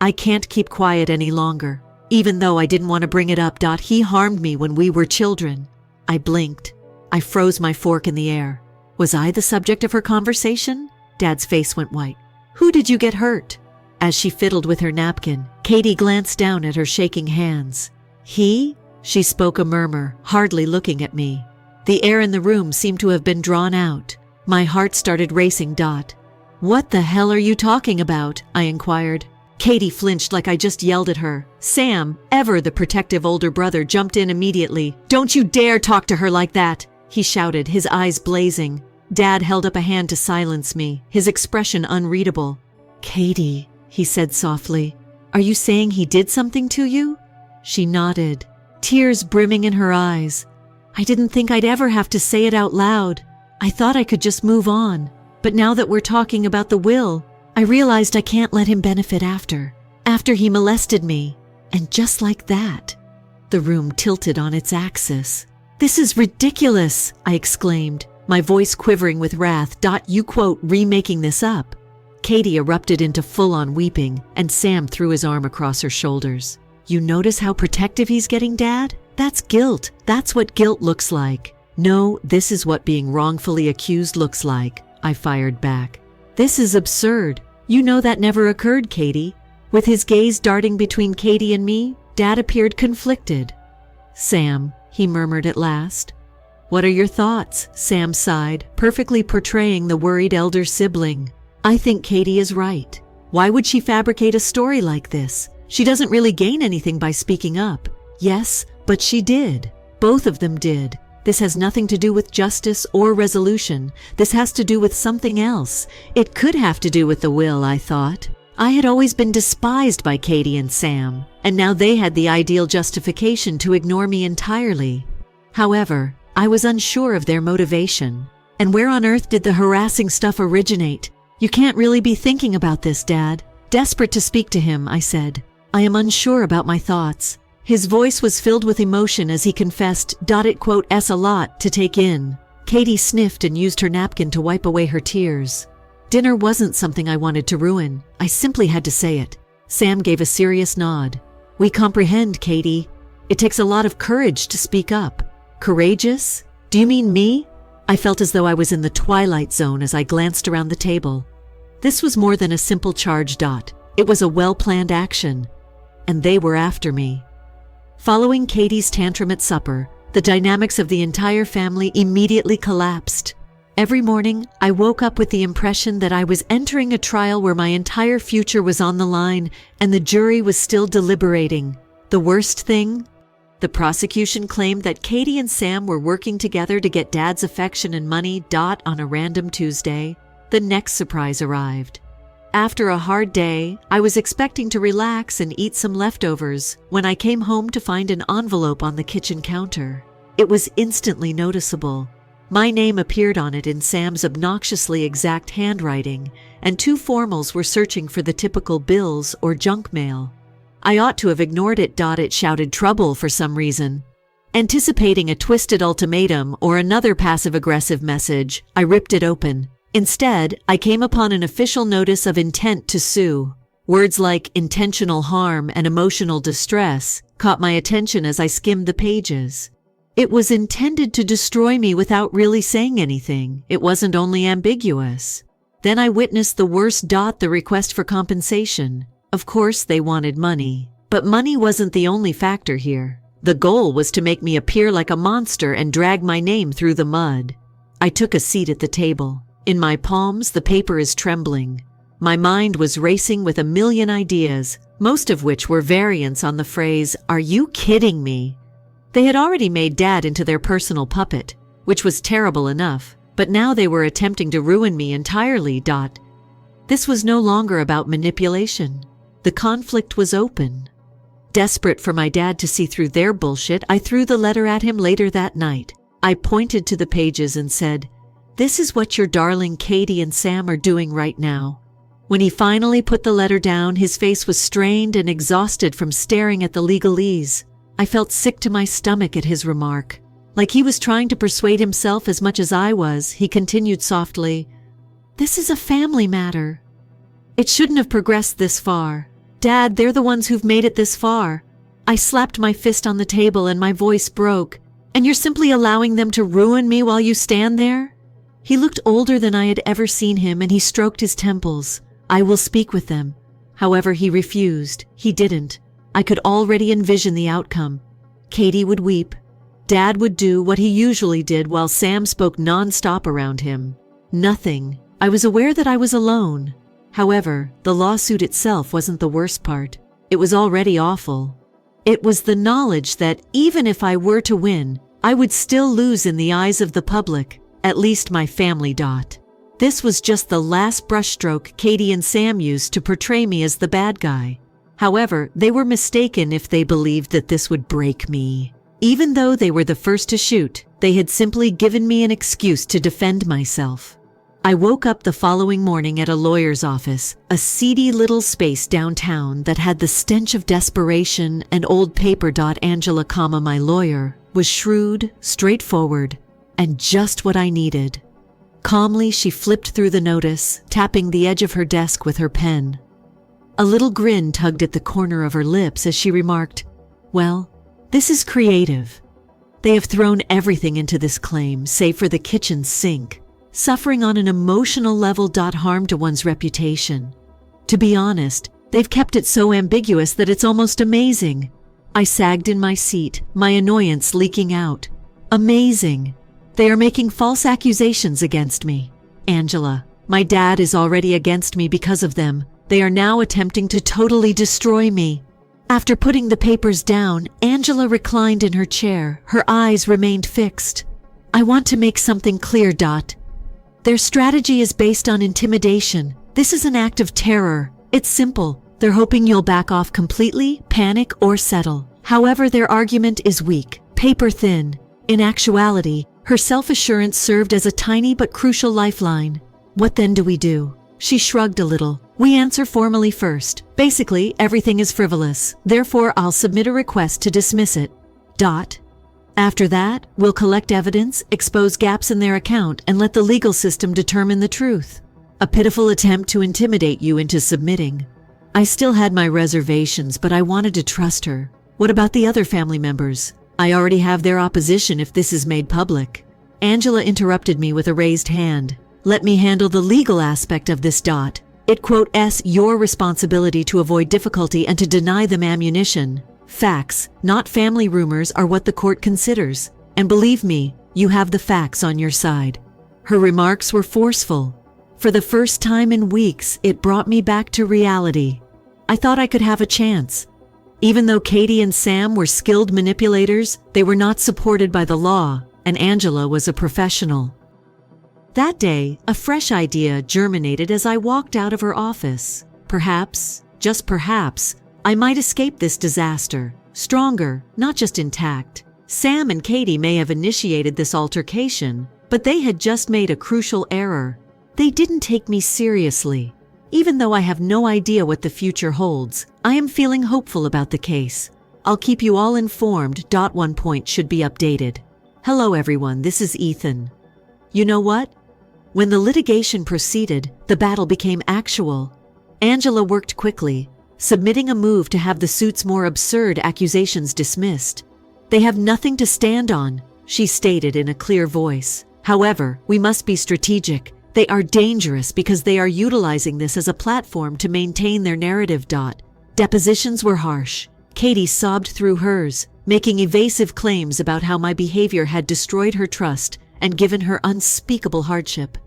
"I can't keep quiet any longer. Even though I didn't want to bring it up. He harmed me when we were children." I blinked. I froze my fork in the air. Was I the subject of her conversation? Dad's face went white. "Who did you get hurt?" As she fiddled with her napkin, Katie glanced down at her shaking hands. "He?" She spoke a murmur, hardly looking at me. The air in the room seemed to have been drawn out. My heart started racing. "What the hell are you talking about?" I inquired. Katie flinched like I just yelled at her. Sam, ever the protective older brother, jumped in immediately. "Don't you dare talk to her like that!" he shouted, his eyes blazing. Dad held up a hand to silence me, his expression unreadable. "Katie," he said softly, "are you saying he did something to you?" She nodded, tears brimming in her eyes. "I didn't think I'd ever have to say it out loud. I thought I could just move on. But now that we're talking about the will, I realized I can't let him benefit after he molested me. And just like that." The room tilted on its axis. "This is ridiculous," I exclaimed, my voice quivering with wrath. "You quote remaking this up." Katie erupted into full-on weeping, and Sam threw his arm across her shoulders. "You notice how protective he's getting, Dad? That's guilt. That's what guilt looks like." "No, this is what being wrongfully accused looks like," I fired back. "This is absurd. You know that never occurred, Katie." With his gaze darting between Katie and me, Dad appeared conflicted. "Sam," he murmured at last. "What are your thoughts?" Sam sighed, perfectly portraying the worried elder sibling. "I think Katie is right. Why would she fabricate a story like this? She doesn't really gain anything by speaking up." "Yes, but she did. Both of them did. This has nothing to do with justice or resolution. This has to do with something else. It could have to do with the will, I thought. I had always been despised by Katie and Sam, and now they had the ideal justification to ignore me entirely. However, I was unsure of their motivation. And where on earth did the harassing stuff originate? "You can't really be thinking about this, Dad." Desperate to speak to him, I said, "I am unsure about my thoughts." His voice was filled with emotion as he confessed, "It quote s a lot to take in." Katie sniffed and used her napkin to wipe away her tears. "Dinner wasn't something I wanted to ruin. I simply had to say it." Sam gave a serious nod. "We comprehend, Katie. It takes a lot of courage to speak up." "Courageous? Do you mean me?" I felt as though I was in the twilight zone as I glanced around the table. This was more than a simple charge. It was a well-planned action, and they were after me. Following Katie's tantrum at supper, the dynamics of the entire family immediately collapsed. Every morning, I woke up with the impression that I was entering a trial where my entire future was on the line and the jury was still deliberating. The worst thing? The prosecution claimed that Katie and Sam were working together to get Dad's affection and money. On a random Tuesday, the next surprise arrived. After a hard day, I was expecting to relax and eat some leftovers when I came home to find an envelope on the kitchen counter. It was instantly noticeable. My name appeared on it in Sam's obnoxiously exact handwriting, and two formals were searching for the typical bills or junk mail. I ought to have ignored it. It shouted trouble for some reason. Anticipating a twisted ultimatum or another passive-aggressive message, I ripped it open. Instead, I came upon an official notice of intent to sue. Words like intentional harm and emotional distress caught my attention as I skimmed the pages. It was intended to destroy me without really saying anything. It wasn't only ambiguous. Then I witnessed the worst. The request for compensation. Of course, they wanted money. But money wasn't the only factor here. The goal was to make me appear like a monster and drag my name through the mud. I took a seat at the table. In my palms, the paper is trembling. My mind was racing with a million ideas, most of which were variants on the phrase, "Are you kidding me?" They had already made Dad into their personal puppet, which was terrible enough, but now they were attempting to ruin me entirely. This was no longer about manipulation. The conflict was open. Desperate for my dad to see through their bullshit, I threw the letter at him later that night. I pointed to the pages and said, "This is what your darling Katie and Sam are doing right now." When he finally put the letter down, his face was strained and exhausted from staring at the legalese. I felt sick to my stomach at his remark. Like he was trying to persuade himself as much as I was, he continued softly, "This is a family matter. It shouldn't have progressed this far. Dad, they're the ones who've made it this far." I slapped my fist on the table and my voice broke. "And you're simply allowing them to ruin me while you stand there?" He looked older than I had ever seen him and he stroked his temples. "I will speak with them." However, he refused. He didn't. I could already envision the outcome. Katie would weep. Dad would do what he usually did while Sam spoke non-stop around him. Nothing. I was aware that I was alone. However, the lawsuit itself wasn't the worst part. It was already awful. It was the knowledge that even if I were to win, I would still lose in the eyes of the public, at least my family. This was just the last brushstroke Katie and Sam used to portray me as the bad guy. However, they were mistaken if they believed that this would break me. Even though they were the first to shoot, they had simply given me an excuse to defend myself. I woke up the following morning at a lawyer's office, a seedy little space downtown that had the stench of desperation and old paper. Angela, my lawyer, was shrewd, straightforward, and just what I needed. Calmly, she flipped through the notice, tapping the edge of her desk with her pen. A little grin tugged at the corner of her lips as she remarked, "Well, this is creative. They have thrown everything into this claim, save for the kitchen sink. Suffering on an emotional level. Harm to one's reputation. To be honest, they've kept it so ambiguous that it's almost amazing." I sagged in my seat, my annoyance leaking out. "Amazing. They are making false accusations against me. Angela, my dad is already against me because of them. They are now attempting to totally destroy me." After putting the papers down, Angela reclined in her chair. Her eyes remained fixed. "I want to make something clear. Their strategy is based on intimidation. This is an act of terror. It's simple. They're hoping you'll back off completely, panic, or settle. However, their argument is weak, paper thin. In actuality, her self-assurance served as a tiny but crucial lifeline. What then do we do?" She shrugged a little. "We answer formally first. Basically, everything is frivolous. Therefore, I'll submit a request to dismiss it. After that, we'll collect evidence, expose gaps in their account, and let the legal system determine the truth." A pitiful attempt to intimidate you into submitting. I still had my reservations, but I wanted to trust her. What about the other family members? I already have their opposition if this is made public. Angela interrupted me with a raised hand. "Let me handle the legal aspect of this. It quotes your responsibility to avoid difficulty and to deny them ammunition. Facts, not family rumors, are what the court considers. And believe me, you have the facts on your side. Her remarks were forceful. For the first time in weeks, it brought me back to reality. I thought I could have a chance. Even though Katie and Sam were skilled manipulators, they were not supported by the law, and Angela was a professional. That day, a fresh idea germinated as I walked out of her office. Perhaps, just perhaps, I might escape this disaster, stronger, not just intact. Sam and Katie may have initiated this altercation, but they had just made a crucial error. They didn't take me seriously. Even though I have no idea what the future holds, I am feeling hopeful about the case. I'll keep you all informed. One point should be updated. Hello everyone, this is Ethan. You know what? When the litigation proceeded, the battle became actual. Angela worked quickly, submitting a move to have the suit's more absurd accusations dismissed. They have nothing to stand on, she stated in a clear voice. However, we must be strategic. They are dangerous because they are utilizing this as a platform to maintain their narrative. Depositions were harsh. Katie sobbed through hers, making evasive claims about how my behavior had destroyed her trust and given her unspeakable hardship.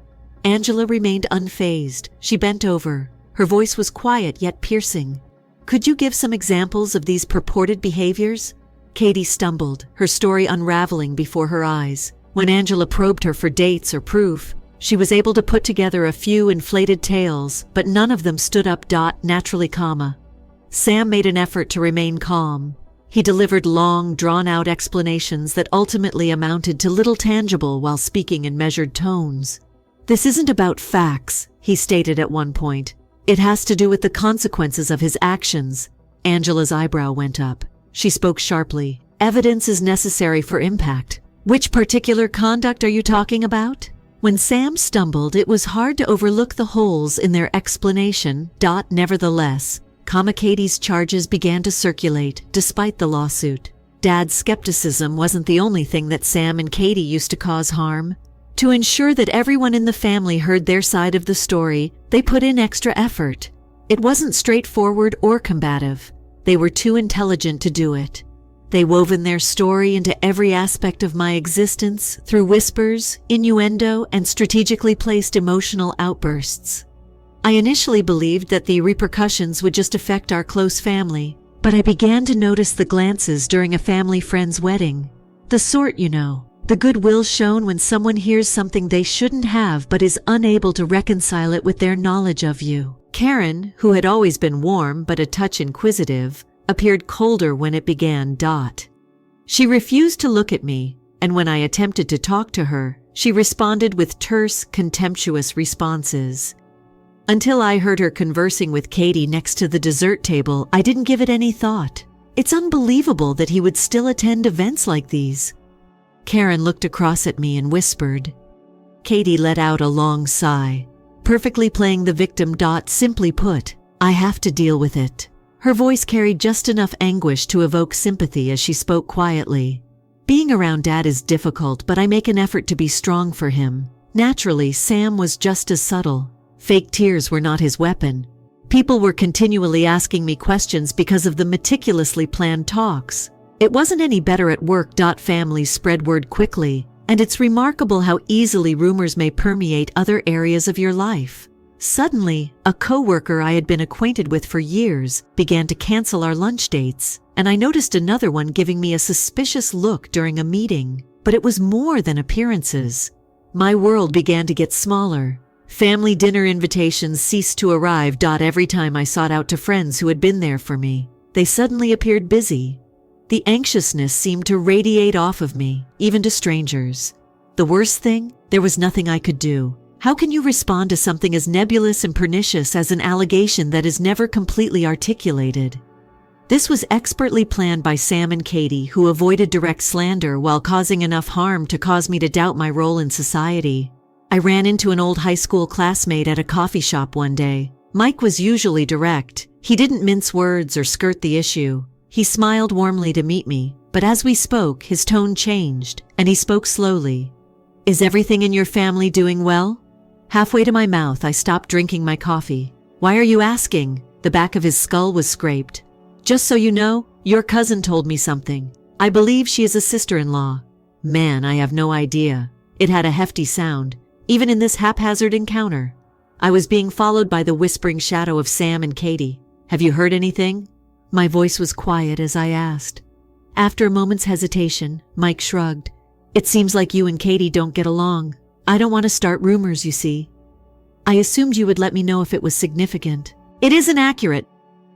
Angela remained unfazed. She bent over. Her voice was quiet yet piercing. Could you give some examples of these purported behaviors? Katie stumbled, her story unraveling before her eyes. When Angela probed her for dates or proof, she was able to put together a few inflated tales, but none of them stood up. Naturally, Sam made an effort to remain calm. He delivered long, drawn-out explanations that ultimately amounted to little tangible while speaking in measured tones. This isn't about facts, he stated at one point. It has to do with the consequences of his actions. Angela's eyebrow went up. She spoke sharply. Evidence is necessary for impact. Which particular conduct are you talking about? When Sam stumbled, it was hard to overlook the holes in their explanation. Nevertheless, Katie's charges began to circulate, despite the lawsuit. Dad's skepticism wasn't the only thing that Sam and Katie used to cause harm. To ensure that everyone in the family heard their side of the story, they put in extra effort. It wasn't straightforward or combative. They were too intelligent to do it. They wove in their story into every aspect of my existence through whispers, innuendo, and strategically placed emotional outbursts. I initially believed that the repercussions would just affect our close family, but I began to notice the glances during a family friend's wedding. The sort, the goodwill shown when someone hears something they shouldn't have but is unable to reconcile it with their knowledge of you. Karen, who had always been warm but a touch inquisitive, appeared colder when it began. She refused to look at me, and when I attempted to talk to her, she responded with terse, contemptuous responses. Until I heard her conversing with Katie next to the dessert table, I didn't give it any thought. It's unbelievable that he would still attend events like these. Karen looked across at me and whispered. Katie let out a long sigh, perfectly playing the victim. Simply put, I have to deal with it. Her voice carried just enough anguish to evoke sympathy as she spoke quietly. Being around Dad is difficult, but I make an effort to be strong for him. Naturally, Sam was just as subtle. Fake tears were not his weapon. People were continually asking me questions because of the meticulously planned talks. It wasn't any better at work. Families spread word quickly, and it's remarkable how easily rumors may permeate other areas of your life. Suddenly, a coworker I had been acquainted with for years began to cancel our lunch dates, and I noticed another one giving me a suspicious look during a meeting. But it was more than appearances. My world began to get smaller. Family dinner invitations ceased to arrive. Every time I sought out to friends who had been there for me, they suddenly appeared busy. The anxiousness seemed to radiate off of me, even to strangers. The worst thing, there was nothing I could do. How can you respond to something as nebulous and pernicious as an allegation that is never completely articulated? This was expertly planned by Sam and Katie, who avoided direct slander while causing enough harm to cause me to doubt my role in society. I ran into an old high school classmate at a coffee shop one day. Mike was usually direct. He didn't mince words or skirt the issue. He smiled warmly to meet me, but as we spoke, his tone changed, and he spoke slowly. Is everything in your family doing well? Halfway to my mouth, I stopped drinking my coffee. Why are you asking? The back of his skull was scraped. Just so you know, your cousin told me something. I believe she is a sister-in-law. Man, I have no idea. It had a hefty sound, even in this haphazard encounter. I was being followed by the whispering shadow of Sam and Katie. Have you heard anything? My voice was quiet as I asked. After a moment's hesitation, Mike shrugged. It seems like you and Katie don't get along. I don't want to start rumors, you see. I assumed you would let me know if it was significant. It isn't accurate.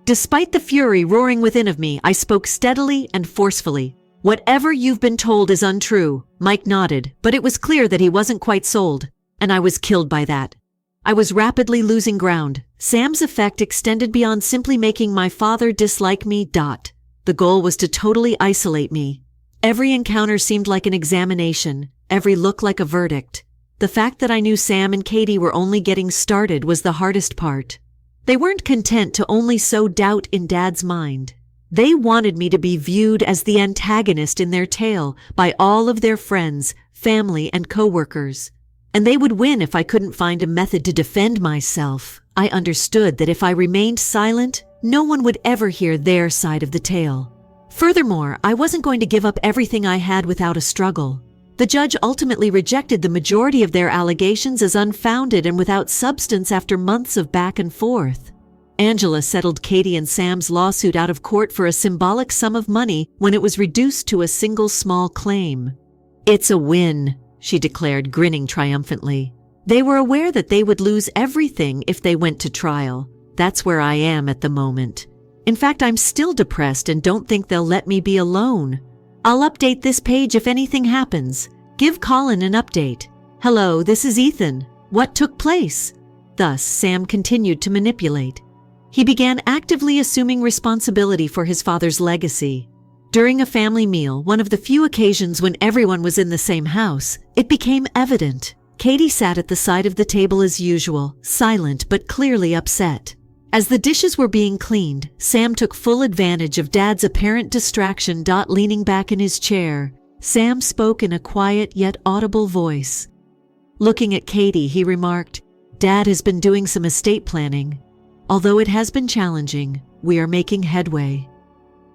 Despite the fury roaring within of me, I spoke steadily and forcefully. Whatever you've been told is untrue. Mike nodded, but it was clear that he wasn't quite sold, and I was killed by that. I was rapidly losing ground. Sam's effect extended beyond simply making my father dislike me. The goal was to totally isolate me. Every encounter seemed like an examination, every look like a verdict. The fact that I knew Sam and Katie were only getting started was the hardest part. They weren't content to only sow doubt in Dad's mind. They wanted me to be viewed as the antagonist in their tale by all of their friends, family, and co-workers. And they would win if I couldn't find a method to defend myself. I understood that if I remained silent, no one would ever hear their side of the tale. Furthermore, I wasn't going to give up everything I had without a struggle. The judge ultimately rejected the majority of their allegations as unfounded and without substance after months of back and forth. Angela settled Katie and Sam's lawsuit out of court for a symbolic sum of money when it was reduced to a single small claim. It's a win, she declared, grinning triumphantly. They were aware that they would lose everything if they went to trial. That's where I am at the moment. In fact, I'm still depressed and don't think they'll let me be alone. I'll update this page if anything happens. Give Colin an update. Hello, this is Ethan. What took place? Thus, Sam continued to manipulate. He began actively assuming responsibility for his father's legacy. During a family meal, one of the few occasions when everyone was in the same house, it became evident. Katie sat at the side of the table as usual, silent but clearly upset. As the dishes were being cleaned, Sam took full advantage of Dad's apparent distraction. Leaning back in his chair, Sam spoke in a quiet yet audible voice. Looking at Katie, he remarked, Dad has been doing some estate planning. Although it has been challenging, we are making headway.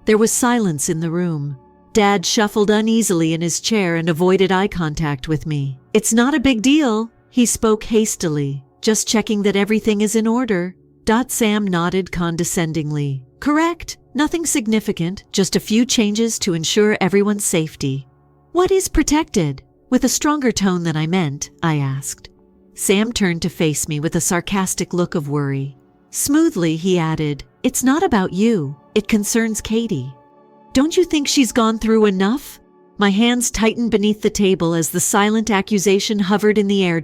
There was silence in the room. Dad shuffled uneasily in his chair and avoided eye contact with me. It's not a big deal, he spoke hastily, just checking that everything is in order. Sam nodded condescendingly. Correct, nothing significant, just a few changes to ensure everyone's safety. What is protected? With a stronger tone than I meant, I asked. Sam turned to face me with a sarcastic look of worry. Smoothly, he added, It's not about you. It concerns Katie. Don't you think she's gone through enough? My hands tightened beneath the table as the silent accusation hovered in the air.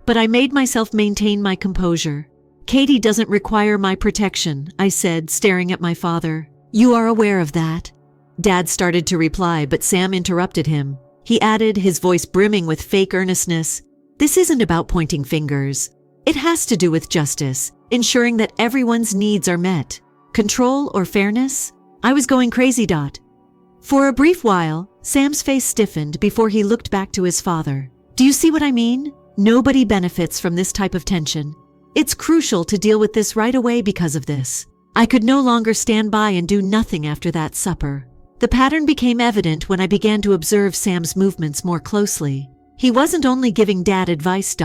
But I made myself maintain my composure. Katie doesn't require my protection, I said, staring at my father. You are aware of that? Dad started to reply, but Sam interrupted him. He added, his voice brimming with fake earnestness, This isn't about pointing fingers. It has to do with justice, ensuring that everyone's needs are met. Control or fairness? I was going crazy. For a brief while, Sam's face stiffened before he looked back to his father. Do you see what I mean? Nobody benefits from this type of tension. It's crucial to deal with this right away because of this. I could no longer stand by and do nothing after that supper. The pattern became evident when I began to observe Sam's movements more closely. He wasn't only giving Dad advice.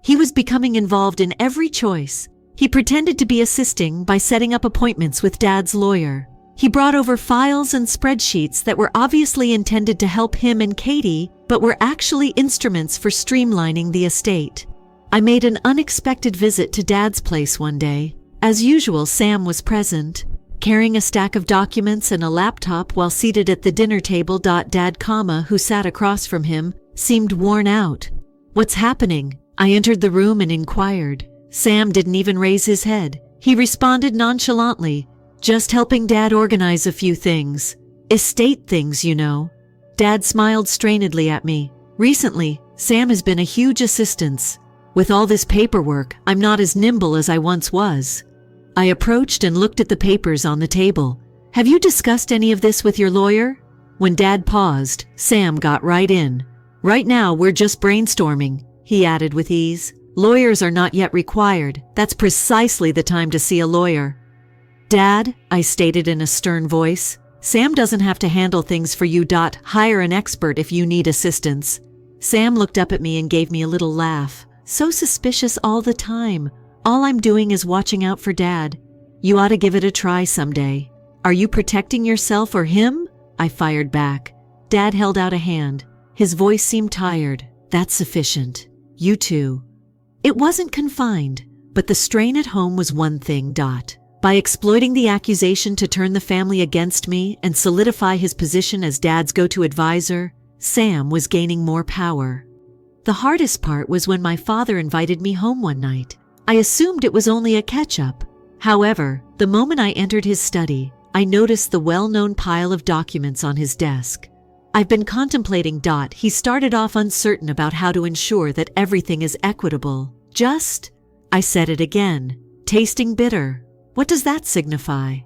He was becoming involved in every choice. He pretended to be assisting by setting up appointments with Dad's lawyer. He brought over files and spreadsheets that were obviously intended to help him and Katie, but were actually instruments for streamlining the estate. I made an unexpected visit to Dad's place one day. As usual, Sam was present, carrying a stack of documents and a laptop while seated at the dinner table. Dad, who sat across from him, seemed worn out. What's happening? I entered the room and inquired. Sam didn't even raise his head. He responded nonchalantly, just helping Dad organize a few things. Estate things, you know. Dad smiled strainedly at me. Recently, Sam has been a huge assistance. With all this paperwork, I'm not as nimble as I once was. I approached and looked at the papers on the table. Have you discussed any of this with your lawyer? When Dad paused, Sam got right in. Right now, we're just brainstorming, he added with ease. Lawyers are not yet required. That's precisely the time to see a lawyer. Dad, I stated in a stern voice, Sam doesn't have to handle things for you. Hire an expert if you need assistance. Sam looked up at me and gave me a little laugh. So suspicious all the time. All I'm doing is watching out for Dad. You ought to give it a try someday. Are you protecting yourself or him? I fired back. Dad held out a hand. His voice seemed tired. That's sufficient. You too. It wasn't confined, but the strain at home was one thing. By exploiting the accusation to turn the family against me and solidify his position as Dad's go-to advisor, Sam was gaining more power. The hardest part was when my father invited me home one night. I assumed it was only a catch-up. However, the moment I entered his study, I noticed the well-known pile of documents on his desk. I've been contemplating. He started off uncertain about how to ensure that everything is equitable. I said it again, tasting bitter. What does that signify?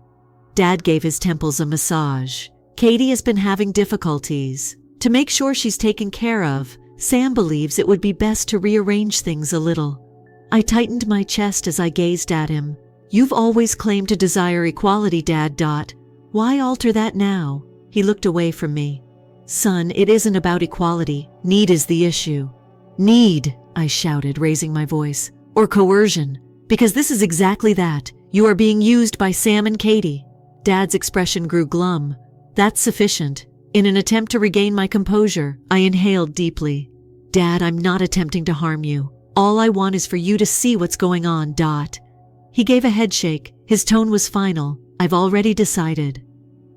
Dad gave his temples a massage. Katie has been having difficulties. To make sure she's taken care of, Sam believes it would be best to rearrange things a little. I tightened my chest as I gazed at him. You've always claimed to desire equality, Dad. Why alter that now? He looked away from me. Son, it isn't about equality. Need is the issue. Need, I shouted, raising my voice. Or coercion. Because this is exactly that. You are being used by Sam and Katie. Dad's expression grew glum. That's sufficient. In an attempt to regain my composure, I inhaled deeply. Dad, I'm not attempting to harm you. All I want is for you to see what's going on. He gave a headshake. His tone was final. I've already decided.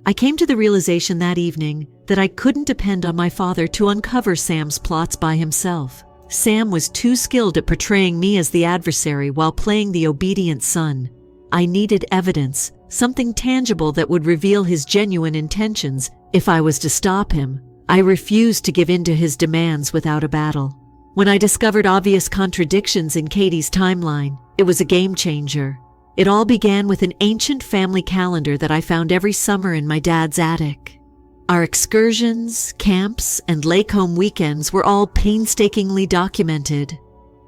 I came to the realization that evening that I couldn't depend on my father to uncover Sam's plots by himself. Sam was too skilled at portraying me as the adversary while playing the obedient son. I needed evidence, something tangible that would reveal his genuine intentions if I was to stop him. I refused to give in to his demands without a battle. When I discovered obvious contradictions in Katie's timeline, it was a game changer. It all began with an ancient family calendar that I found every summer in my dad's attic. Our excursions, camps, and lake home weekends were all painstakingly documented.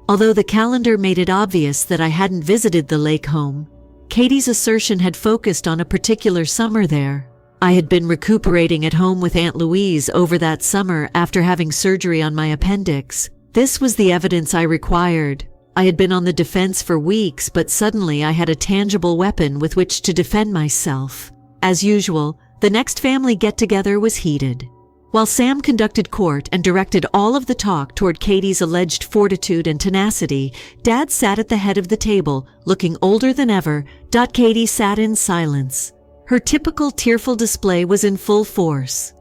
Although the calendar made it obvious that I hadn't visited the lake home, Katie's assertion had focused on a particular summer there. I had been recuperating at home with Aunt Louise over that summer after having surgery on my appendix. This was the evidence I required. I had been on the defense for weeks, but suddenly I had a tangible weapon with which to defend myself. As usual, the next family get-together was heated. While Sam conducted court and directed all of the talk toward Katie's alleged fortitude and tenacity, Dad sat at the head of the table, looking older than ever. Katie sat in silence. Her typical tearful display was in full force.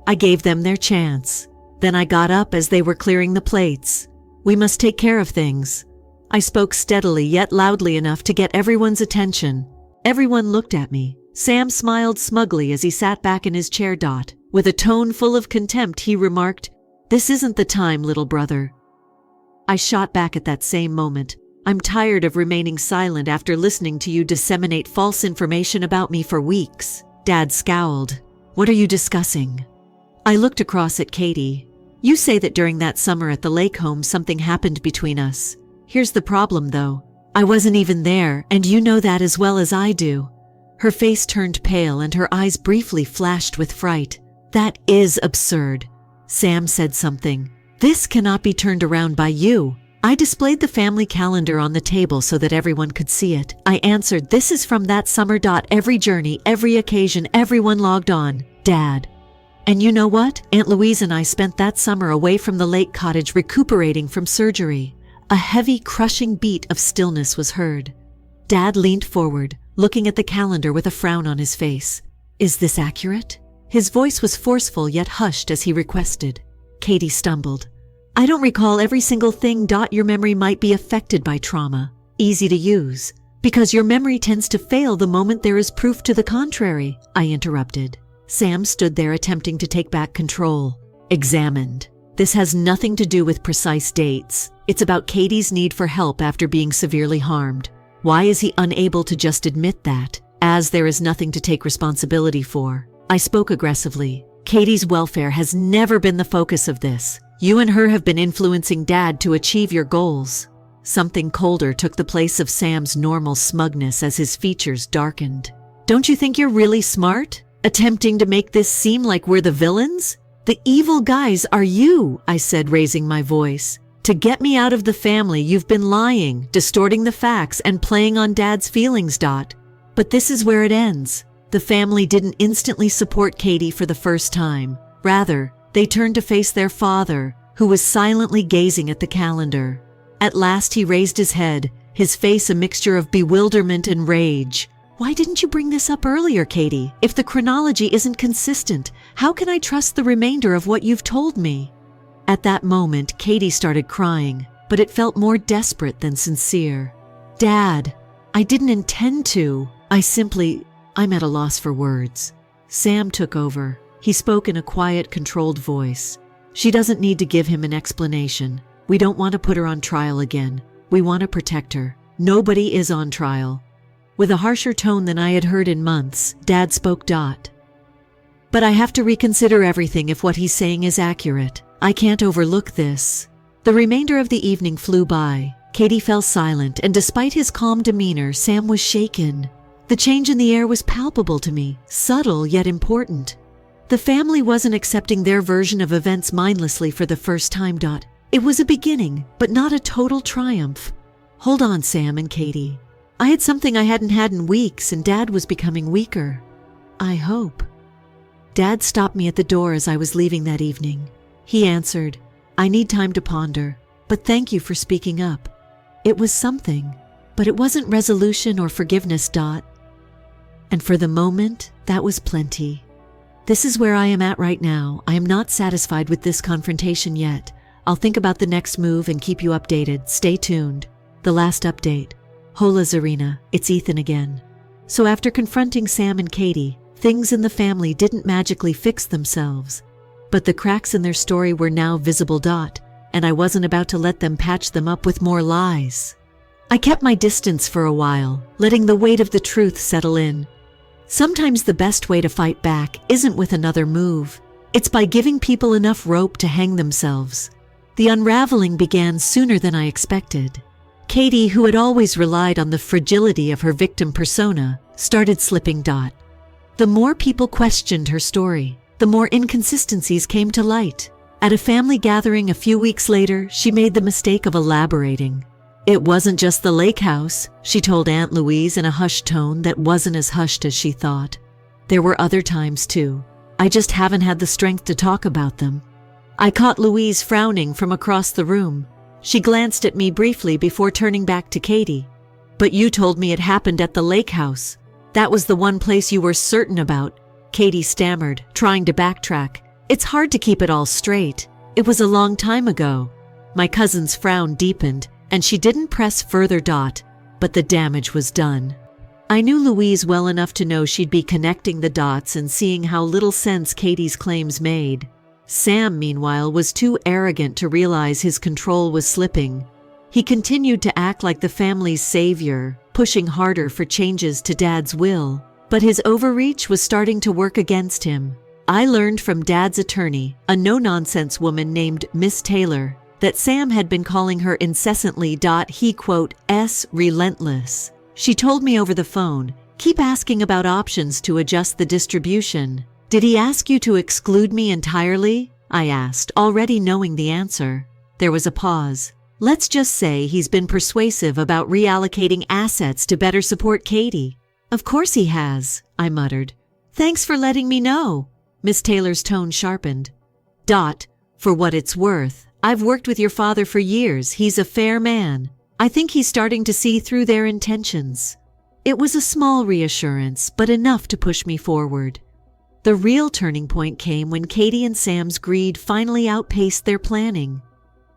I gave them their chance. Then I got up as they were clearing the plates. We must take care of things. I spoke steadily yet loudly enough to get everyone's attention. Everyone looked at me. Sam smiled smugly as he sat back in his chair. With a tone full of contempt, he remarked, "This isn't the time, little brother." I shot back at that same moment. I'm tired of remaining silent after listening to you disseminate false information about me for weeks. Dad scowled. What are you discussing? I looked across at Katie. You say that during that summer at the lake home something happened between us. Here's the problem though. I wasn't even there, and you know that as well as I do. Her face turned pale and her eyes briefly flashed with fright. That is absurd. Sam said something. This cannot be turned around by you. I displayed the family calendar on the table so that everyone could see it. I answered, this is from that summer. Every journey, every occasion, everyone logged on. Dad. And you know what? Aunt Louise and I spent that summer away from the lake cottage recuperating from surgery. A heavy, crushing beat of stillness was heard. Dad leaned forward, looking at the calendar with a frown on his face. Is this accurate? His voice was forceful yet hushed as he requested. Katie stumbled. I don't recall every single thing. Your memory might be affected by trauma. Easy to use. Because your memory tends to fail the moment there is proof to the contrary, I interrupted. Sam stood there attempting to take back control. Examined. This has nothing to do with precise dates. It's about Katie's need for help after being severely harmed. Why is he unable to just admit that, as there is nothing to take responsibility for? I spoke aggressively. Katie's welfare has never been the focus of this. You and her have been influencing Dad to achieve your goals. Something colder took the place of Sam's normal smugness as his features darkened. "Don't you think you're really smart? Attempting to make this seem like we're the villains? The evil guys are you," I said, raising my voice. "To get me out of the family, you've been lying, distorting the facts, and playing on Dad's feelings. But this is where it ends. The family didn't instantly support Katie for the first time. Rather, they turned to face their father, who was silently gazing at the calendar. At last he raised his head, his face a mixture of bewilderment and rage. "Why didn't you bring this up earlier, Katie? If the chronology isn't consistent, how can I trust the remainder of what you've told me?" At that moment, Katie started crying, but it felt more desperate than sincere. "Dad, I didn't intend to. I'm at a loss for words." Sam took over. He spoke in a quiet, controlled voice. "She doesn't need to give him an explanation. We don't want to put her on trial again. We want to protect her. Nobody is on trial." With a harsher tone than I had heard in months, Dad spoke. "But I have to reconsider everything if what he's saying is accurate. I can't overlook this." The remainder of the evening flew by. Katie fell silent, and despite his calm demeanor, Sam was shaken. The change in the air was palpable to me, subtle yet important. The family wasn't accepting their version of events mindlessly for the first time. It was a beginning, but not a total triumph. "Hold on, Sam and Katie. I had something I hadn't had in weeks, and Dad was becoming weaker. I hope." Dad stopped me at the door as I was leaving that evening. He answered, "I need time to ponder, but thank you for speaking up. It was something, but it wasn't resolution or forgiveness. And for the moment, that was plenty. This is where I am at right now. I am not satisfied with this confrontation yet. I'll think about the next move and keep you updated. Stay tuned." The last update. "Hola Zarina, it's Ethan again." So after confronting Sam and Katie, things in the family didn't magically fix themselves. But the cracks in their story were now visible. And I wasn't about to let them patch them up with more lies. I kept my distance for a while, letting the weight of the truth settle in. Sometimes the best way to fight back isn't with another move. It's by giving people enough rope to hang themselves. The unraveling began sooner than I expected. Katie, who had always relied on the fragility of her victim persona, started slipping. The more people questioned her story, the more inconsistencies came to light. At a family gathering a few weeks later, she made the mistake of elaborating. "It wasn't just the lake house," she told Aunt Louise in a hushed tone that wasn't as hushed as she thought. "There were other times too. I just haven't had the strength to talk about them." I caught Louise frowning from across the room. She glanced at me briefly before turning back to Katie. "But you told me it happened at the lake house. That was the one place you were certain about," Katie stammered, trying to backtrack. "It's hard to keep it all straight. It was a long time ago." My cousin's frown deepened, and she didn't press further. But the damage was done. I knew Louise well enough to know she'd be connecting the dots and seeing how little sense Katie's claims made. Sam, meanwhile, was too arrogant to realize his control was slipping. He continued to act like the family's savior, pushing harder for changes to Dad's will. But his overreach was starting to work against him. I learned from Dad's attorney, a no-nonsense woman named Miss Taylor, that Sam had been calling her incessantly. He, quote, relentless. She told me over the phone, "Keep asking about options to adjust the distribution." "Did he ask you to exclude me entirely?" I asked, already knowing the answer. There was a pause. "Let's just say he's been persuasive about reallocating assets to better support Katie." "Of course he has," I muttered. "Thanks for letting me know." Miss Taylor's tone sharpened. "For what it's worth, I've worked with your father for years. He's a fair man. I think he's starting to see through their intentions." It was a small reassurance, but enough to push me forward. The real turning point came when Katie and Sam's greed finally outpaced their planning.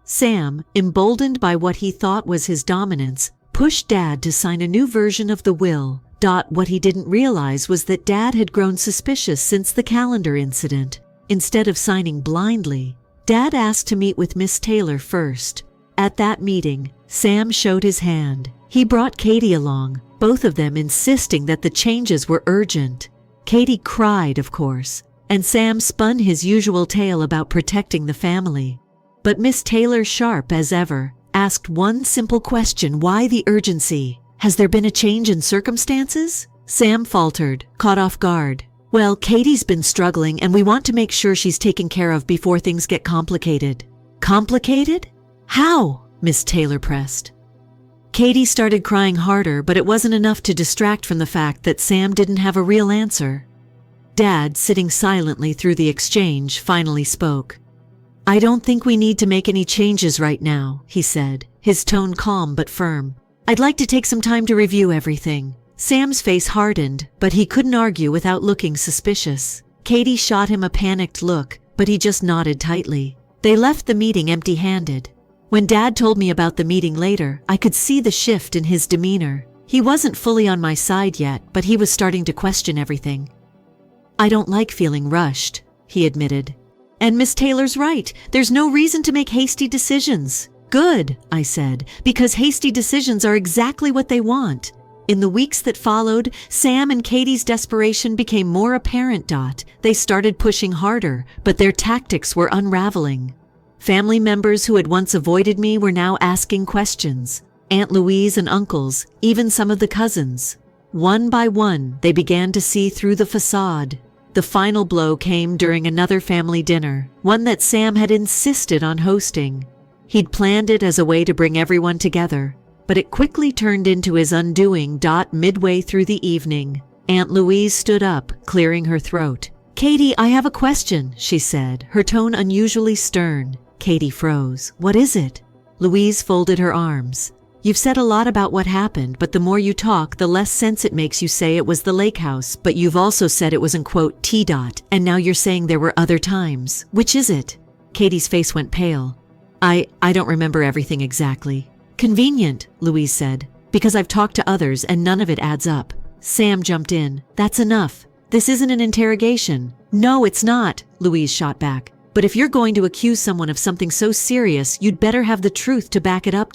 Sam, emboldened by what he thought was his dominance, pushed Dad to sign a new version of the will. What he didn't realize was that Dad had grown suspicious since the calendar incident. Instead of signing blindly, Dad asked to meet with Miss Taylor first. At that meeting, Sam showed his hand. He brought Katie along, both of them insisting that the changes were urgent. Katie cried, of course, and Sam spun his usual tale about protecting the family. But Miss Taylor, sharp as ever, asked one simple question: why the urgency? Has there been a change in circumstances? Sam faltered, caught off guard. Well, Katie's been struggling and we want to make sure she's taken care of before things get complicated. Complicated? How? Miss Taylor pressed. Katie started crying harder, but it wasn't enough to distract from the fact that Sam didn't have a real answer. Dad, sitting silently through the exchange, finally spoke. I don't think we need to make any changes right now, he said, his tone calm but firm. I'd like to take some time to review everything. Sam's face hardened, but he couldn't argue without looking suspicious. Katie shot him a panicked look, but he just nodded tightly. They left the meeting empty-handed. When Dad told me about the meeting later, I could see the shift in his demeanor. He wasn't fully on my side yet, but he was starting to question everything. I don't like feeling rushed, he admitted. And Miss Taylor's right. There's no reason to make hasty decisions. Good, I said, because hasty decisions are exactly what they want. In the weeks that followed, Sam and Katie's desperation became more apparent. They started pushing harder, but their tactics were unraveling. Family members who had once avoided me were now asking questions. Aunt Louise and uncles, even some of the cousins. One by one, they began to see through the facade. The final blow came during another family dinner, one that Sam had insisted on hosting. He'd planned it as a way to bring everyone together, but it quickly turned into his undoing. Midway through the evening, Aunt Louise stood up, clearing her throat. Katie, I have a question, she said, her tone unusually stern. Katie froze. What is it? Louise folded her arms. You've said a lot about what happened, but the more you talk, the less sense it makes. You say it was the lake house, but you've also said it was in quote T. And now you're saying there were other times. Which is it? Katie's face went pale. I don't remember everything exactly. Convenient, Louise said, because I've talked to others and none of it adds up. Sam jumped in. That's enough. This isn't an interrogation. No, it's not, Louise shot back. But if you're going to accuse someone of something so serious, you'd better have the truth to back it up.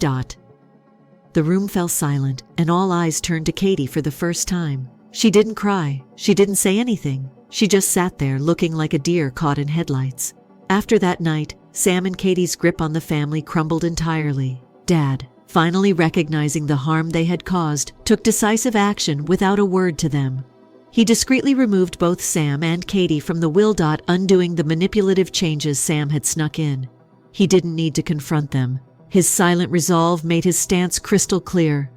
The room fell silent, and all eyes turned to Katie for the first time. She didn't cry. She didn't say anything. She just sat there looking like a deer caught in headlights. After that night, Sam and Katie's grip on the family crumbled entirely. Dad, finally recognizing the harm they had caused, took decisive action without a word to them. He discreetly removed both Sam and Katie from the will. Undoing the manipulative changes Sam had snuck in. He didn't need to confront them. His silent resolve made his stance crystal clear.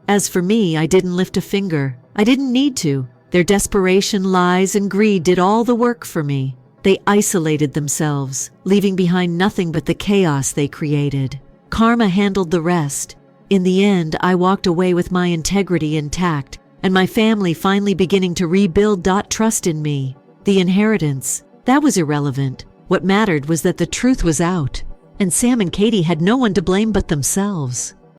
As for me, I didn't lift a finger. I didn't need to. Their desperation, lies, and greed did all the work for me. They isolated themselves, leaving behind nothing but the chaos they created. Karma handled the rest. In the end, I walked away with my integrity intact, and my family finally beginning to rebuild. Trust in me. The inheritance, that was irrelevant. What mattered was that the truth was out, and Sam and Katie had no one to blame but themselves.